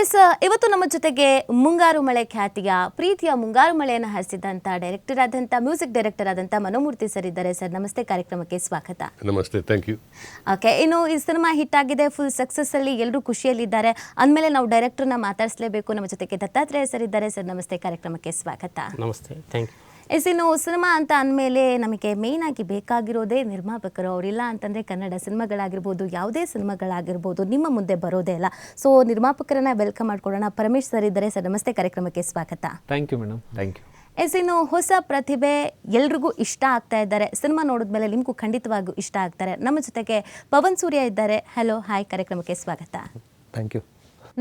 S ಇವತ್ತು ನಮ್ಮ ಜೊತೆಗೆ ಮುಂಗಾರು ಮಳೆ ಖ್ಯಾತಿಯ ಪ್ರೀತಿಯ ಮುಂಗಾರು ಮಳೆಯನ್ನು ಹರಿಸಿದಂತ ಡೈರೆಕ್ಟರ್ ಆದಂತ ಮ್ಯೂಸಿಕ್ ಡೈರೆಕ್ಟರ್ ಆದಂತ ಮನೋಮೂರ್ತಿ ಸರ್ ಇದ್ದಾರೆ. ಸರ್ ನಮಸ್ತೆ, ಕಾರ್ಯಕ್ರಮಕ್ಕೆ ಸ್ವಾಗತ. ನಮಸ್ತೆ, ಥ್ಯಾಂಕ್ ಯು. ಓಕೆ, ಇನ್ನು ಈ ಸಿನಿಮಾ ಹಿಟ್ ಆಗಿದೆ, ಫುಲ್ ಸಕ್ಸಸ್ ಅಲ್ಲಿ ಎಲ್ಲರೂ ಖುಷಿಯಲ್ಲಿದ್ದಾರೆ ಅಂದಮೇಲೆ ನಾವು ಡೈರೆಕ್ಟರ್ನ ಮಾತಾಡಿಸಲೇಬೇಕು. ನಮ್ಮ ಜೊತೆಗೆ ದತ್ತಾತ್ರೇಯ ಸರ್ ಇದ್ದಾರೆ. ಸರ್ ನಮಸ್ತೆ, ಕಾರ್ಯಕ್ರಮಕ್ಕೆ ಸ್ವಾಗತ. ನಮಸ್ತೆ, ಥ್ಯಾಂಕ್ ಯು. ಎಸ್, ಇನ್ನು ಸಿನಿಮಾ ಅಂತ ಅಂದಮೇಲೆ ನಮಗೆ ಮೇಯ್ನ್ ಆಗಿ ಬೇಕಾಗಿರೋದೇ ನಿರ್ಮಾಪಕರು. ಅವರಿಲ್ಲ ಅಂತಂದರೆ ಕನ್ನಡ ಸಿನಿಮಾಗಳಾಗಿರ್ಬೋದು, ಯಾವುದೇ ಸಿನಿಮಾಗಳಾಗಿರ್ಬೋದು ನಿಮ್ಮ ಮುಂದೆ ಬರೋದೇ ಇಲ್ಲ. ಸೊ ನಿರ್ಮಾಪಕರನ್ನ ವೆಲ್ಕಮ್ ಮಾಡ್ಕೊಳ್ಳೋಣ. ಪರಮೇಶ್ ಸರ್ ಇದ್ದಾರೆ. ಸರ್ ನಮಸ್ತೆ, ಕಾರ್ಯಕ್ರಮಕ್ಕೆ ಸ್ವಾಗತ. Thank you madam, thank you. Yes, ಇನ್ನು ಹೊಸ ಪ್ರತಿಭೆ ಎಲ್ರಿಗೂ ಇಷ್ಟ ಆಗ್ತಾ ಇದ್ದಾರೆ. ಸಿನಿಮಾ ನೋಡಿದ್ಮೇಲೆ ನಿಮಗೂ ಖಂಡಿತವಾಗೂ ಇಷ್ಟ ಆಗ್ತಾರೆ. ನಮ್ಮ ಜೊತೆಗೆ ಪವನ್ ಸೂರ್ಯ ಇದ್ದಾರೆ. ಹಲೋ, ಹಾಯ್, ಕಾರ್ಯಕ್ರಮಕ್ಕೆ ಸ್ವಾಗತ. Thank you.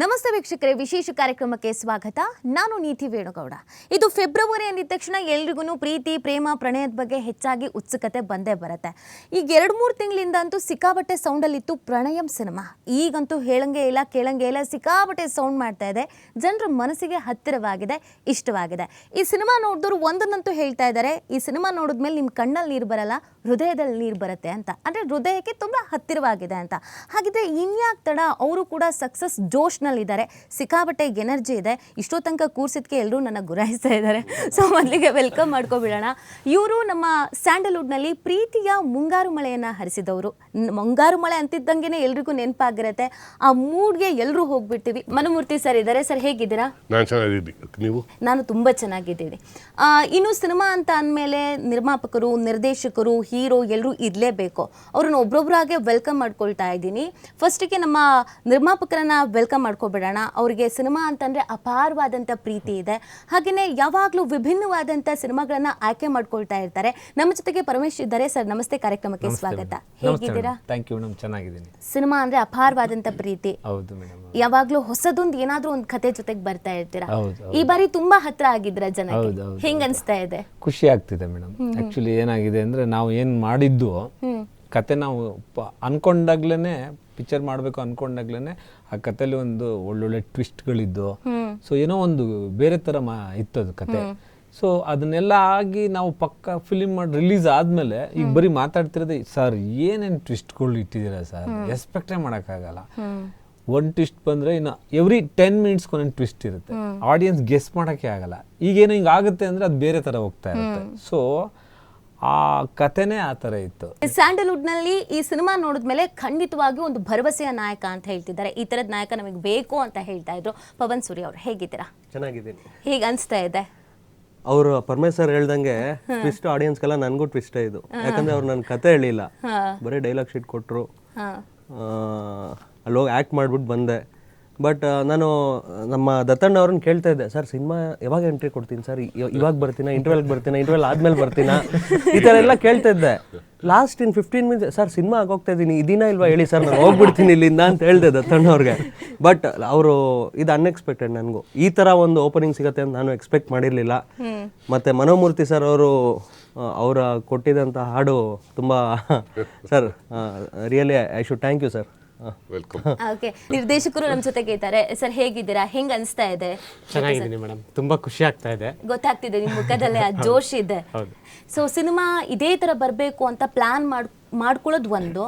ನಮಸ್ತೆ ವೀಕ್ಷಕರೇ, ವಿಶೇಷ ಕಾರ್ಯಕ್ರಮಕ್ಕೆ ಸ್ವಾಗತ. ನಾನು ನೀತಿ ವೇಣುಗೌಡ. ಇದು ಫೆಬ್ರವರಿ ಅಂದಿದ ತಕ್ಷಣ ಎಲ್ರಿಗೂ ಪ್ರೀತಿ, ಪ್ರೇಮ, ಪ್ರಣಯದ ಬಗ್ಗೆ ಹೆಚ್ಚಾಗಿ ಉತ್ಸುಕತೆ ಬಂದೇ ಬರುತ್ತೆ. ಈಗ 2-3 ತಿಂಗಳಿಂದ ಅಂತೂ ಸಿಕ್ಕಾಬಟ್ಟೆ ಸೌಂಡಲ್ಲಿತ್ತು ಪ್ರಣಯಂ ಸಿನಿಮಾ. ಈಗಂತೂ ಹೇಳಂಗೆ ಇಲ್ಲ, ಕೇಳಂಗೆ ಇಲ್ಲ, ಸಿಕ್ಕಾಬಟ್ಟೆ ಸೌಂಡ್ ಮಾಡ್ತಾ ಇದೆ. ಜನರ ಮನಸ್ಸಿಗೆ ಹತ್ತಿರವಾಗಿದೆ, ಇಷ್ಟವಾಗಿದೆ. ಈ ಸಿನಿಮಾ ನೋಡಿದವರು ಒಂದನ್ನಂತೂ ಹೇಳ್ತಾ ಇದ್ದಾರೆ, ಈ ಸಿನಿಮಾ ನೋಡಿದ್ಮೇಲೆ ನಿಮ್ಮ ಕಣ್ಣಲ್ಲಿ ನೀರು ಬರಲ್ಲ, ಹೃದಯದಲ್ಲಿ ನೀರು ಬರುತ್ತೆ ಅಂತ. ಅಂದರೆ ಹೃದಯಕ್ಕೆ ತುಂಬ ಹತ್ತಿರವಾಗಿದೆ ಅಂತ. ಹಾಗಿದ್ರೆ ಇನ್ಯಾಕೆ ತಡ, ಅವರು ಕೂಡ ಸಕ್ಸಸ್ ಜೋಶ್ನಲ್ಲಿದ್ದಾರೆ, ಸಿಕ್ಕಾಬಟ್ಟೆ ಎನರ್ಜಿ ಇದೆ. ಇಷ್ಟೋ ತನಕ ಕೂರ್ಸಿದ್ಕೆ ಎಲ್ಲರೂ ನನ್ನ ಗುರಾಯಿಸ್ತಾ ಇದ್ದಾರೆ. ಸೊ ಮೊದಲಿಗೆ ವೆಲ್ಕಮ್ ಮಾಡ್ಕೊಬಿಡೋಣ. ಇವರು ನಮ್ಮ ಸ್ಯಾಂಡಲ್ವುಡ್ನಲ್ಲಿ ಪ್ರೀತಿಯ ಮುಂಗಾರು ಮಳೆಯನ್ನು ಹರಿಸಿದವರು. ಮುಂಗಾರು ಮಳೆ ಅಂತಿದ್ದಂಗೆ ಎಲ್ರಿಗೂ ನೆನಪಾಗಿರುತ್ತೆ. ಆ ಮೂಡ್ಗೆ ಎಲ್ಲರೂ ಹೋಗ್ಬಿಡ್ತೀವಿ. ಮನೋಮೂರ್ತಿ ಸರ್ ಇದ್ದಾರೆ. ಸರ್ ಹೇಗಿದ್ದೀರಾ? ನಾನು ಚೆನ್ನಾಗಿದ್ದೀನಿ, ನೀವು? ನಾನು ತುಂಬ ಚೆನ್ನಾಗಿದ್ದೀನಿ. ಇನ್ನು ಸಿನಿಮಾ ಅಂತ ಅಂದಮೇಲೆ ನಿರ್ಮಾಪಕರು, ನಿರ್ದೇಶಕರು, ಹೀರೋ ಎಲ್ಲರೂ ಇರಲೇಬೇಕು. ಅವ್ರನ್ನ ಒಬ್ಬೊಬ್ಬರಾಗೆ ವೆಲ್ಕಮ್ ಮಾಡ್ಕೊಳ್ತಾ ಇದ್ದೀನಿ. ಫಸ್ಟಿಗೆ ನಮ್ಮ ನಿರ್ಮಾಪಕರನ್ನ ವೆಲ್ಕಮ್ ಮಾಡ್ಕೊಬಿಡೋಣ. ಅವರಿಗೆ ಸಿನಿಮಾ ಅಂತಂದರೆ ಅಪಾರವಾದಂಥ ಪ್ರೀತಿ ಇದೆ. ಹಾಗೆಯೇ ಯಾವಾಗಲೂ ವಿಭಿನ್ನವಾದಂಥ ಸಿನಿಮಾಗಳನ್ನು ಆಯ್ಕೆ ಮಾಡ್ಕೊಳ್ತಾ ಇರ್ತಾರೆ. ನಮ್ಮ ಜೊತೆಗೆ ಪರಮೇಶ್ ಇದ್ದಾರೆ. ಸರ್ ನಮಸ್ತೆ, ಕಾರ್ಯಕ್ರಮಕ್ಕೆ ಸ್ವಾಗತ. ಹೇಗಿದ್ದೀರಾ? ಥ್ಯಾಂಕ್ ಯು ಮೇಡಮ್, ಚೆನ್ನಾಗಿದ್ದೀನಿ. ಸಿನಿಮಾ ಅಂದರೆ ಅಪಾರವಾದಂಥ ಪ್ರೀತಿ. ಹೌದು ಮೇಡಮ್. ಯಾವಾಗಲೂ ಹೊಸದೊಂದು ಏನಾದರೂ ಒಂದು ಕತೆ ಜೊತೆಗೆ ಬರ್ತಾ ಇರ್ತೀರಾ. ಈ ಬಾರಿ ತುಂಬಾ ಹತ್ರ ಆಗಿದ್ರ ಜನಕ್ಕೆ. ಹೆಂಗ್ ಅನ್ಸ್ತಾ ಇದೆ? ಖುಷಿ ಆಗ್ತಿದೆ ಮೇಡಮ್. ಆಕ್ಚುಲಿ ಏನಾಗಿದೆ ಅಂದ್ರೆ ನಾವು ಏನ್ ಮಾಡಿದ್ದು ಕತೆ ನಾವು ಅನ್ಕೊಂಡಾಗ್ಲೇನೆ ಪಿಕ್ಚರ್ ಮಾಡಬೇಕು ಅನ್ಕೊಂಡಾಗ್ಲೇನೆ ಆ ಕತೆಲಿ ಒಂದು ಒಳ್ಳೊಳ್ಳೆ ಟ್ವಿಸ್ಟ್ಗಳಿದ್ದು, ಸೊ ಏನೋ ಒಂದು ಬೇರೆ ಥರ ಇತ್ತು ಅದು ಕತೆ. ಸೊ ಅದನ್ನೆಲ್ಲ ಆಗಿ ನಾವು ಪಕ್ಕ ಫಿಲಿಮ್ ಮಾಡಿ ರಿಲೀಸ್ ಆದಮೇಲೆ ಈಗ ಬರೀ ಮಾತಾಡ್ತಿರೋದೇ, ಸರ್ ಏನೇನು ಟ್ವಿಸ್ಟ್ಗಳು ಇಟ್ಟಿದ್ದೀರಾ ಸರ್, ಎಕ್ಸ್ಪೆಕ್ಟೇ ಮಾಡೋಕ್ಕಾಗಲ್ಲ. ಒಂದು ಟ್ವಿಸ್ಟ್ ಬಂದರೆ ಇನ್ನು ಎವ್ರಿ 10 ಮಿನಿಟ್ಸ್ಗೆ ಒಂದೊಂದು ಟ್ವಿಸ್ಟ್ ಇರುತ್ತೆ. ಆಡಿಯನ್ಸ್ ಗೆಸ್ ಮಾಡೋಕ್ಕೆ ಆಗಲ್ಲ. ಈಗೇನೋ ಹಿಂಗೆ ಆಗುತ್ತೆ ಅಂದರೆ ಅದು ಬೇರೆ ಥರ ಹೋಗ್ತಾ ಇರುತ್ತೆ. ಸೊ ಆ ಕಥೆನೇ ಆ ಥರ ಇತ್ತು. ಸ್ಯಾಂಡಲ್ವುಡ್ನಲ್ಲಿ ಈ ಸಿನಿಮಾ ನೋಡಿದ್ಮೇಲೆ ಖಂಡಿತವಾಗಿ ಒಂದು ಭರವಸೆಯ ನಾಯಕ ಅಂತ ಹೇಳ್ತಿದ್ದಾರೆ. ಈ ಥರದ ನಾಯಕ ನಮಗೆ ಬೇಕು ಅಂತ ಹೇಳ್ತಾ ಇದ್ರು. ಪವನ್ ಸೂರ್ಯ ಅವರು ಹೇಗಿದ್ದೀರಾ? ಚೆನ್ನಾಗಿದ್ದೀನಿ. ಹೇಗೆ ಅನಿಸ್ತಾ ಇದೆ? ಅವರು ಪರಮೇಶ್ ಸರ್ ಹೇಳ್ದಂಗೆ ಟ್ವಿಸ್ಟ್ ಆಡಿಯನ್ಸ್ಗೆಲ್ಲ ನನಗೂ ಟ್ವಿಸ್ಟೇ ಇದು. ಯಾಕಂದ್ರೆ ಅವ್ರು ನನ್ನ ಕತೆ ಹೇಳಿಲ್ಲ, ಬರೀ ಡೈಲಾಗ್ ಶೀಟ್ ಕೊಟ್ಟರು, ಅಲ್ಲೋಗಿ ಆ್ಯಕ್ಟ್ ಮಾಡ್ಬಿಟ್ಟು ಬಂದೆ. ಬಟ್ ನಾನು ನಮ್ಮ ದತ್ತಣ್ಣ ಅವ್ರನ್ನ ಕೇಳ್ತಾ ಇದ್ದೆ, ಸರ್ ಸಿನಿಮಾ ಯಾವಾಗ ಎಂಟ್ರಿ ಕೊಡ್ತೀನಿ ಸರ್, ಇವಾಗ ಬರ್ತೀನಾ, ಇಂಟರ್ವೆಲ್ಗೆ ಬರ್ತೀನಾ, ಇಂಟರ್ವೆಲ್ ಆದ್ಮೇಲೆ ಬರ್ತೀನಾ, ಈ ಥರ ಎಲ್ಲ ಕೇಳ್ತಾ ಇದ್ದೆ. Lost in 15 minutes sir cinema ಆಗೋಗ್ತಾ ಇದ್ದೀನಿ, ಇದೀನ ಇಲ್ವಾ ಹೇಳಿ ಸರ್, ನಾನು ಹೋಗ್ಬಿಡ್ತೀನಿ ಇಲ್ಲಿಂದ ಅಂತ ಹೇಳಿದೆ ದತ್ತಣ್ಣ ಅವ್ರಿಗೆ. ಬಟ್ ಅವರು ಇದು ಅನ್ಎಕ್ಸ್ಪೆಕ್ಟೆಡ್. ನನಗೂ ಈ ಥರ ಒಂದು ಓಪನಿಂಗ್ ಸಿಗುತ್ತೆ ಅಂತ ನಾನು ಎಕ್ಸ್ಪೆಕ್ಟ್ ಮಾಡಿರಲಿಲ್ಲ. ಮತ್ತು ಮನೋಮೂರ್ತಿ ಸರ್ ಅವರು ಅವರ ಕೊಟ್ಟಿದ್ದಂಥ ಹಾಡು ತುಂಬ sir really I should thank you sir. Welcome. Okay, ನಿರ್ದೇಶಕರು ನಮ್ಮ ಜೊತೆಗೆ ಇದ್ದಾರೆ. ಸರ್ ಹೇಗಿದ್ದೀರಾ? ಹೆಂಗ್ ಅನಿಸ್ತಾ ಇದೆ? ಚೆನ್ನಾಗಿದ್ದೀನಿ ಮೇಡಮ್, ತುಂಬಾ ಖುಷಿ ಆಗ್ತಾ ಇದೆ. ಗೊತ್ತಾಗ್ತಿದೆ ನಿಮ್ಮ ಮುಖದಲ್ಲೇ ಆ ಜೋಶ್ ಇದೆ. ಸೊ ಸಿನಿಮಾ ಇದೇ ತರ ಬರಬೇಕು ಅಂತ ಪ್ಲಾನ್ ಮಾಡ್ಕೊಳ್ಳೋದು ಒಂದು,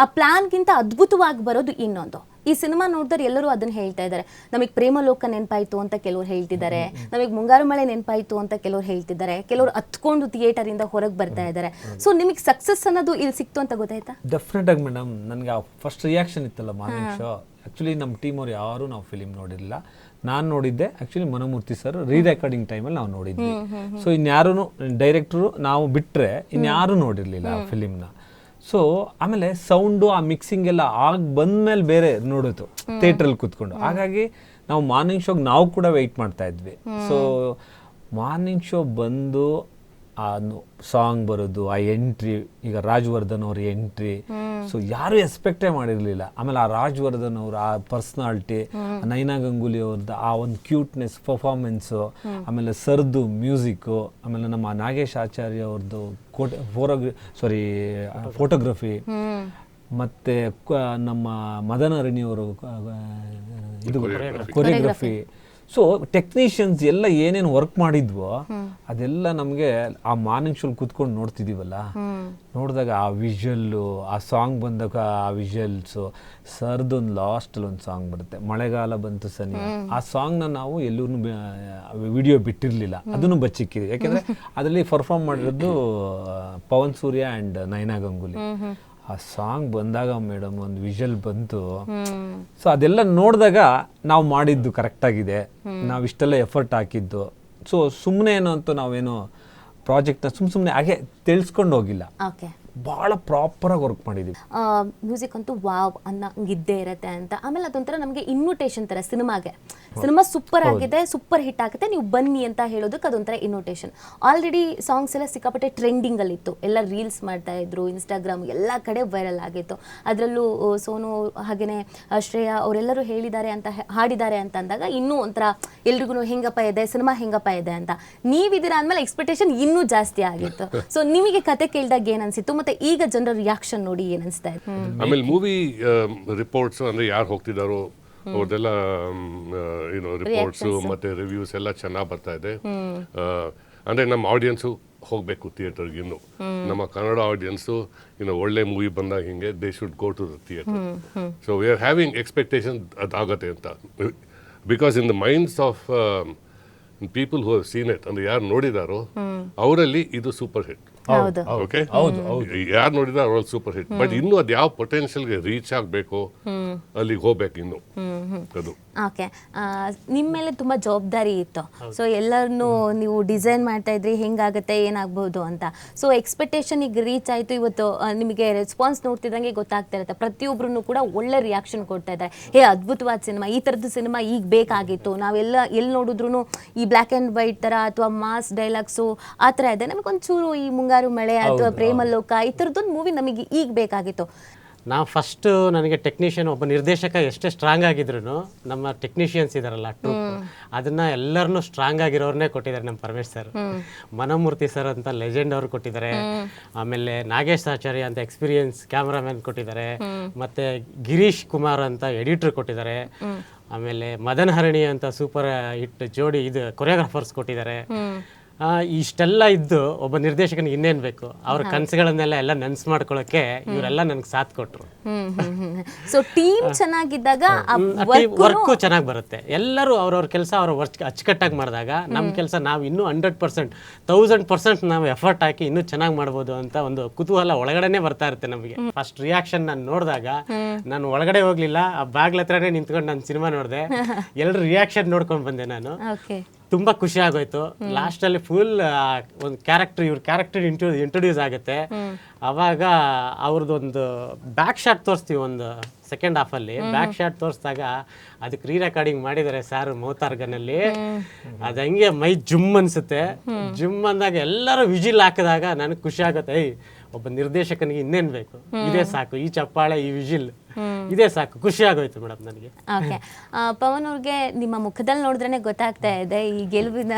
ಆ ಪ್ಲಾನ್ಗಿಂತ ಅದ್ಭುತವಾಗಿ ಬರೋದು ಇನ್ನೊಂದು. ಈ ಸಿನಿಮಾ ನೋಡಿದ್ರೆ ಎಲ್ಲರೂ ಅದನ್ನ ಹೇಳ್ತಾ ಇದ್ದಾರೆ. ನಮಗೆ ಪ್ರೇಮಲೋಕ ನೆನಪಾಯ್ತು ಅಂತ ಕೆಲವರು ಹೇಳ್ತಿದ್ದಾರೆ, ನಮಗೆ ಮುಂಗಾರು ಮಳೆ ನೆನಪಾಯ್ತು ಅಂತ ಕೆಲವರು ಹೇಳ್ತಿದ್ದಾರೆ, ಕೆಲವರು ಹತ್ಕೊಂಡು ಥಿಯೇಟರ್ ಇಂದ ಹೊರಗೆ ಬರ್ತಾ ಇದ್ದಾರೆ. ಸೊ ನಿಮಗೆ ಸಕ್ಸಸ್ ಅನ್ನೋದು ಇಲ್ಲಿ ಸಿಕ್ತು ಅಂತ ಗೊತ್ತಾಯ್ತಾ? ಡೆಫಿನೆಟ್ ಆಗಿ ಮೇಡಮ್, ನನಗೆ ಫಸ್ಟ್ ರಿಯಾಕ್ಷನ್ ಇತ್ತಲ್ಲ ಮಾರ್ನಿಂಗ್ ಶೋ, ಆ್ಯಕ್ಚುಲಿ ನಮ್ಮ ಟೀಮ್ ಅವ್ರು ಯಾರು ನಾವು ಫಿಲಿಮ್ ನೋಡಿರಲಿಲ್ಲ. ನಾನು ನೋಡಿದ್ದೆ ಆ್ಯಕ್ಚುಲಿ ಮನೋಮೂರ್ತಿ ಸರ್ ರೆಕಾರ್ಡಿಂಗ್ ಟೈಮಲ್ಲಿ ನಾವು ನೋಡಿದ್ವಿ. ಸೊ ಇನ್ಯಾರೂ ಡೈರೆಕ್ಟ್ರು ನಾವು ಬಿಟ್ಟರೆ ಇನ್ಯಾರೂ ನೋಡಿರಲಿಲ್ಲ ಆ ಫಿಲಿಮ್ನ. ಸೊ ಆಮೇಲೆ ಸೌಂಡು ಆ ಮಿಕ್ಸಿಂಗ್ ಎಲ್ಲ ಆಗಿ ಬಂದ್ಮೇಲೆ ಬೇರೆ ನೋಡೋದು ಥಿಯೇಟ್ರಲ್ಲಿ ಕೂತ್ಕೊಂಡು. ಹಾಗಾಗಿ ನಾವು ಮಾರ್ನಿಂಗ್ ಶೋಗೆ ನಾವು ಕೂಡ ವೆಯ್ಟ್ ಮಾಡ್ತಾ ಇದ್ವಿ. ಸೊ ಮಾರ್ನಿಂಗ್ ಶೋ ಬಂದು ಆ ಸಾಂಗ್ ಬರೋದು, ಆ ಎಂಟ್ರಿ, ಈಗ ರಾಜವರ್ಧನ್ ಅವ್ರ ಎಂಟ್ರಿ, ಸೊ ಯಾರು ಎಕ್ಸ್ಪೆಕ್ಟೇ ಮಾಡಿರಲಿಲ್ಲ. ಆಮೇಲೆ ಆ ರಾಜವರ್ಧನ್ ಅವ್ರ ಆ ಪರ್ಸ್ನಾಲಿಟಿ, ನೈನಾ ಗಂಗೂಲಿ ಅವ್ರದ್ದು ಆ ಒಂದು ಕ್ಯೂಟ್ನೆಸ್ ಪರ್ಫಾರ್ಮೆನ್ಸು, ಆಮೇಲೆ ಸರ್ದು ಮ್ಯೂಸಿಕ್ಕು, ಆಮೇಲೆ ನಮ್ಮ ನಾಗೇಶ್ ಆಚಾರ್ಯ ಅವ್ರದ್ದು ಫೋಟೋಗ್ರಫಿ, ಮತ್ತು ನಮ್ಮ ಮದನ ಅರಣ್ಯವರು ಇದು ಕೊರಿಯೋಗ್ರಫಿ. ಸೊ ಟೆಕ್ನಿಷಿಯನ್ಸ್ ಎಲ್ಲ ಏನೇನು ವರ್ಕ್ ಮಾಡಿದ್ವೋ ಅದೆಲ್ಲ ನಮಗೆ ಆ ಮಾರ್ನಿಂಗ್ ಶೋಲ್ ಕೂತ್ಕೊಂಡು ನೋಡ್ತಿದ್ದೀವಲ್ಲ, ನೋಡಿದಾಗ ಆ ವಿಷಲ್ಲು, ಆ ಸಾಂಗ್ ಬಂದಾಗ ಆ ವಿಷಲ್ಸು, ಸರ್ದೊಂದು ಲಾಸ್ಟಲ್ಲಿ ಒಂದು ಸಾಂಗ್ ಬರುತ್ತೆ, ಮಳೆಗಾಲ ಬಂತು ಸನಿ. ಆ ಸಾಂಗ್ನ ನಾವು ಎಲ್ಲೂ ವಿಡಿಯೋ ಬಿಟ್ಟಿರಲಿಲ್ಲ, ಅದನ್ನು ಬಚ್ಚಿಕ್ಕಿದೆ. ಯಾಕೆಂದರೆ ಅದರಲ್ಲಿ ಪರ್ಫಾರ್ಮ್ ಮಾಡಿರೋದು ಪವನ್ ಸೂರ್ಯ ಆ್ಯಂಡ್ ನಯನಾ ಗಂಗೂಲಿ. ಆ ಸಾಂಗ್ ಬಂದಾಗ ಮೇಡಮ್ ಒಂದು ವಿಷಲ್ ಬಂತು. ಸೊ ಅದೆಲ್ಲ ನೋಡಿದಾಗ ನಾವು ಮಾಡಿದ್ದು ಕರೆಕ್ಟಾಗಿದೆ, ನಾವು ಇಷ್ಟೆಲ್ಲ ಎಫರ್ಟ್ ಹಾಕಿದ್ದು. ಸೊ ಸುಮ್ಮನೆ ಏನೋ ಅಂತೂ ನಾವೇನೋ ಪ್ರಾಜೆಕ್ಟ್ನ ಸುಮ್ಮನೆ ಹಾಗೆ ತಿಳಿಸ್ಕೊಂಡು ಹೋಗಿಲ್ಲ, ಓಕೆ, ಭಾಳ ಪ್ರಾಪರಾಗಿ ವರ್ಕ್ ಮಾಡಿದ್ದೀವಿ. ಮ್ಯೂಸಿಕ್ ಅಂತೂ ವಾವ್ ಅನ್ನಂಗಿದ್ದೇ ಇರತ್ತೆ ಅಂತ. ಆಮೇಲೆ ಅದೊಂಥರ ನಮಗೆ ಇನ್ವಿಟೇಷನ್ ಥರ ಸಿನಿಮಾಗೆ. ಸಿನಿಮಾ ಸೂಪರ್ ಆಗಿದೆ, ಸೂಪರ್ ಹಿಟ್ ಆಗುತ್ತೆ, ನೀವು ಬನ್ನಿ ಅಂತ ಹೇಳೋದಕ್ಕೆ ಅದೊಂಥರ ಇನ್ವಿಟೇಷನ್. ಆಲ್ರೆಡಿ ಸಾಂಗ್ಸ್ ಎಲ್ಲ ಸಿಕ್ಕಾಪಟ್ಟೆ ಟ್ರೆಂಡಿಂಗಲ್ಲಿತ್ತು, ಎಲ್ಲ ರೀಲ್ಸ್ ಮಾಡ್ತಾ ಇದ್ರು, ಇನ್ಸ್ಟಾಗ್ರಾಮ್ ಎಲ್ಲ ಕಡೆ ವೈರಲ್ ಆಗಿತ್ತು. ಅದರಲ್ಲೂ ಸೋನು ಹಾಗೆಯೇ ಶ್ರೇಯಾ ಅವರೆಲ್ಲರೂ ಹೇಳಿದ್ದಾರೆ ಅಂತ ಹಾಡಿದ್ದಾರೆ ಅಂತ ಅಂದಾಗ ಇನ್ನೂ ಒಂಥರ ಎಲ್ರಿಗೂ ಹೆಂಗಪ್ಪ ಇದೆ ಸಿನಿಮಾ, ಹೆಂಗಪ್ಪ ಇದೆ ಅಂತ. ನೀವಿದ್ದೀರಾ ಅಂದಮೇಲೆ ಎಕ್ಸ್ಪೆಕ್ಟೇಷನ್ ಇನ್ನೂ ಜಾಸ್ತಿ ಆಗಿತ್ತು. ಸೊ ನಿಮಗೆ ಕತೆ ಕೇಳಿದಾಗ ಏನು ಅನಿಸಿತ್ತು, ಮತ್ತೆ ಈಗ ಜನರ ರಿಯಾಕ್ಷನ್ ನೋಡಿ ಏನು ಅನಿಸ್ತಾ ಇದೆ? ಆಮೇಲೆ ಮೂವಿ ರಿಪೋರ್ಟ್ಸ್ ಅಂದರೆ ಯಾರು ಹೋಗ್ತಿದ್ದಾರೋ ಅವ್ರದ್ದೆಲ್ಲ ರಿಪೋರ್ಟ್ಸು ಮತ್ತು ರಿವ್ಯೂಸ್ ಎಲ್ಲ ಚೆನ್ನಾಗಿ ಬರ್ತಾ ಇದೆ. ಅಂದರೆ ನಮ್ಮ ಆಡಿಯನ್ಸು ಹೋಗಬೇಕು ಥಿಯೇಟರ್ಗೆ. ಇನ್ನು ನಮ್ಮ ಕನ್ನಡ ಆಡಿಯನ್ಸು ಒಳ್ಳೆ ಮೂವಿ ಬಂದಾಗ ಹಿಂಗೆ they should go to the theatre. So we are having expectation ಅದಾಗತ್ತೆ ಅಂತ. Because in the minds of people who have seen it, ಅಂದರೆ ಯಾರು ನೋಡಿದಾರೋ ಅವರಲ್ಲಿ ಇದು ಸೂಪರ್ ಹಿಟ್. ಓಕೆ, ಯಾರು ನೋಡಿದ್ರೆ ಅವ್ರಲ್ಲಿ ಸೂಪರ್ ಹಿಟ್. ಬಟ್ ಇನ್ನು ಅದು ಯಾವ ಪೊಟೆನ್ಷಿಯಲ್ಗೆ ರೀಚ್ ಆಗಬೇಕು ಅಲ್ಲಿಗೆ ಹೋಗ್ಬೇಕು ಇನ್ನು ಅದು. ಓಕೆ, ನಿಮ್ಮ ಮೇಲೆ ತುಂಬ ಜವಾಬ್ದಾರಿ ಇತ್ತು. ಸೊ ಎಲ್ಲರನ್ನೂ ನೀವು ಡಿಸೈನ್ ಮಾಡ್ತಾ ಇದ್ರಿ, ಹೆಂಗಾಗುತ್ತೆ ಏನಾಗ್ಬೋದು ಅಂತ. ಸೊ ಎಕ್ಸ್ಪೆಕ್ಟೇಷನ್ ಈಗ ರೀಚ್ ಆಯಿತು. ಇವತ್ತು ನಿಮಗೆ ರೆಸ್ಪಾನ್ಸ್ ನೋಡ್ತಿದ್ದಂಗೆ ಗೊತ್ತಾಗ್ತಾ ಇರುತ್ತೆ, ಪ್ರತಿಯೊಬ್ಬರೂ ಕೂಡ ಒಳ್ಳೆ ರಿಯಾಕ್ಷನ್ ಕೊಡ್ತಾ ಇದ್ದಾರೆ. ಅದ್ಭುತವಾದ ಸಿನಿಮಾ, ಈ ಥರದ್ದು ಸಿನಿಮಾ ಈಗ ಬೇಕಾಗಿತ್ತು, ನಾವೆಲ್ಲ ಎಲ್ಲಿ ನೋಡಿದ್ರು ಈ ಬ್ಲ್ಯಾಕ್ ಆ್ಯಂಡ್ ವೈಟ್ ಥರ ಅಥವಾ ಮಾಸ್ ಡೈಲಾಗ್ಸು ಆ ಥರ ಇದೆ. ನಮಗೊಂಚೂರು ಈ ಮುಂಗಾರು ಮಳೆ ಅಥವಾ ಪ್ರೇಮಲೋಕ ಈ ಥರದ್ದೊಂದು ಮೂವಿ ನಮಗೆ ಈಗ ಬೇಕಾಗಿತ್ತು. ನಾವು ಫಸ್ಟು ನನಗೆ ಟೆಕ್ನಿಷಿಯನ್ ಒಬ್ಬ ನಿರ್ದೇಶಕ ಎಷ್ಟೇ ಸ್ಟ್ರಾಂಗ್ ಆಗಿದ್ರು ನಮ್ಮ ಟೆಕ್ನಿಷಿಯನ್ಸ್ ಇದಾರಲ್ಲ ಟ್ರೂಪ್, ಅದನ್ನ ಎಲ್ಲರನ್ನೂ ಸ್ಟ್ರಾಂಗ್ ಆಗಿರೋರನ್ನೇ ಕೊಟ್ಟಿದ್ದಾರೆ. ನಮ್ಮ ಪರಮೇಶ್ ಸರ್, ಮನಮೂರ್ತಿ ಸರ್ ಅಂತ ಲೆಜೆಂಡ್ ಅವರು ಕೊಟ್ಟಿದ್ದಾರೆ. ಆಮೇಲೆ ನಾಗೇಶ್ ಆಚಾರ್ಯ ಅಂತ ಎಕ್ಸ್ಪೀರಿಯನ್ಸ್ ಕ್ಯಾಮ್ರಾಮನ್ ಕೊಟ್ಟಿದ್ದಾರೆ. ಮತ್ತೆ ಗಿರೀಶ್ ಕುಮಾರ್ ಅಂತ ಎಡಿಟರ್ ಕೊಟ್ಟಿದ್ದಾರೆ. ಆಮೇಲೆ ಮದನ್ ಹರಣಿ ಅಂತ ಸೂಪರ್ ಹಿಟ್ ಜೋಡಿ ಇದು ಕೊರಿಯೋಗ್ರಾಫರ್ಸ್ ಕೊಟ್ಟಿದ್ದಾರೆ. ಇಷ್ಟೆಲ್ಲ ಇದ್ದು ಒಬ್ಬ ನಿರ್ದೇಶಕನಿಗೆ ಇನ್ನೇನು ಬೇಕು? ಅವ್ರ ಕನಸುಗಳನ್ನೆಲ್ಲ ಎಲ್ಲ ನೆನ್ಸು ಮಾಡ್ಕೊಳ್ಳೋಕೆ ಇವರೆಲ್ಲ ನನಗೆ ಸಾಥ್ ಕೊಟ್ಟರು. ಸೊ ಟೀಮ್ ಚೆನ್ನಾಗಿದ್ದಾಗ ವರ್ಕು ಚೆನ್ನಾಗಿ ಬರುತ್ತೆ. ಎಲ್ಲರೂ ಅವ್ರವ್ರ ಕೆಲಸ ಅವ್ರ ಅಚ್ಚುಕಟ್ಟಾಗಿ ಮಾಡಿದಾಗ ನಮ್ಮ ಕೆಲಸ ನಾವು ಇನ್ನೂ 100%, 1000% ನಾವು ಎಫರ್ಟ್ ಹಾಕಿ ಇನ್ನೂ ಚೆನ್ನಾಗಿ ಮಾಡ್ಬೋದು ಅಂತ ಒಂದು ಕುತೂಹಲ ಒಳಗಡೆನೆ ಬರ್ತಾ ಇರುತ್ತೆ ನಮಗೆ. ಫಸ್ಟ್ ರಿಯಾಕ್ಷನ್ ನಾನು ನೋಡಿದಾಗ ನಾನು ಒಳಗಡೆ ಹೋಗ್ಲಿಲ್ಲ, ಆ ಬಾಗ್ಲ ಹತ್ರನೇ ನಿಂತ್ಕೊಂಡು ನಾನು ಸಿನಿಮಾ ನೋಡಿದೆ. ಎಲ್ಲರೂ ರಿಯಾಕ್ಷನ್ ನೋಡ್ಕೊಂಡು ಬಂದೆ ನಾನು. ತುಂಬಾ ಖುಷಿ ಆಗೋಯ್ತು. ಲಾಸ್ಟ್ ಅಲ್ಲಿ ಫುಲ್ ಒಂದು ಇವ್ರ ಕ್ಯಾರೆಕ್ಟರ್ ಇಂಟ್ರೊಡ್ಯೂಸ್ ಆಗುತ್ತೆ. ಅವಾಗ ಅವ್ರದ್ದೊಂದು ಬ್ಯಾಕ್ ಶಾಟ್ ತೋರಿಸ್ತೀವಿ ಒಂದು ಸೆಕೆಂಡ್ ಹಾಫ್ ಅಲ್ಲಿ. ಬ್ಯಾಕ್ ಶಾಟ್ ತೋರಿಸಿದಾಗ ಅದಕ್ಕೆ ರೀ ರೆಕಾರ್ಡಿಂಗ್ ಮಾಡಿದ್ದಾರೆ ಸರ್ ಮೌತಾರ್ಗನಲ್ಲಿ. ಅದು ಹಂಗೆ ಮೈ ಜುಮ್ ಅನ್ಸುತ್ತೆ. ಜುಮ್ ಅಂದಾಗ ಎಲ್ಲರೂ ವಿಜಿಲ್ ಹಾಕಿದಾಗ ನನಗೆ ಖುಷಿ ಆಗುತ್ತೆ. ಒಬ್ಬ ನಿರ್ದೇಶಕನಿಗೆ ಇನ್ನೇನ್ ಬೇಕು? ಇದೇ ಸಾಕು, ಈ ಚಪ್ಪಾಳೆ, ಈ ವಿಜಿಲ್, ಇದೇ ಸಾಕು. ಖುಷಿ ಆಗೋಯ್ತು ಮೇಡಮ್ ನನಗೆ. ಓಕೆ, ಪವನ್ ಅವ್ರಿಗೆ ನಿಮ್ಮ ಮುಖದಲ್ಲಿ ನೋಡಿದ್ರೆ ಗೊತ್ತಾಗ್ತಾ ಇದೆ ಈ ಗೆಲುವಿನ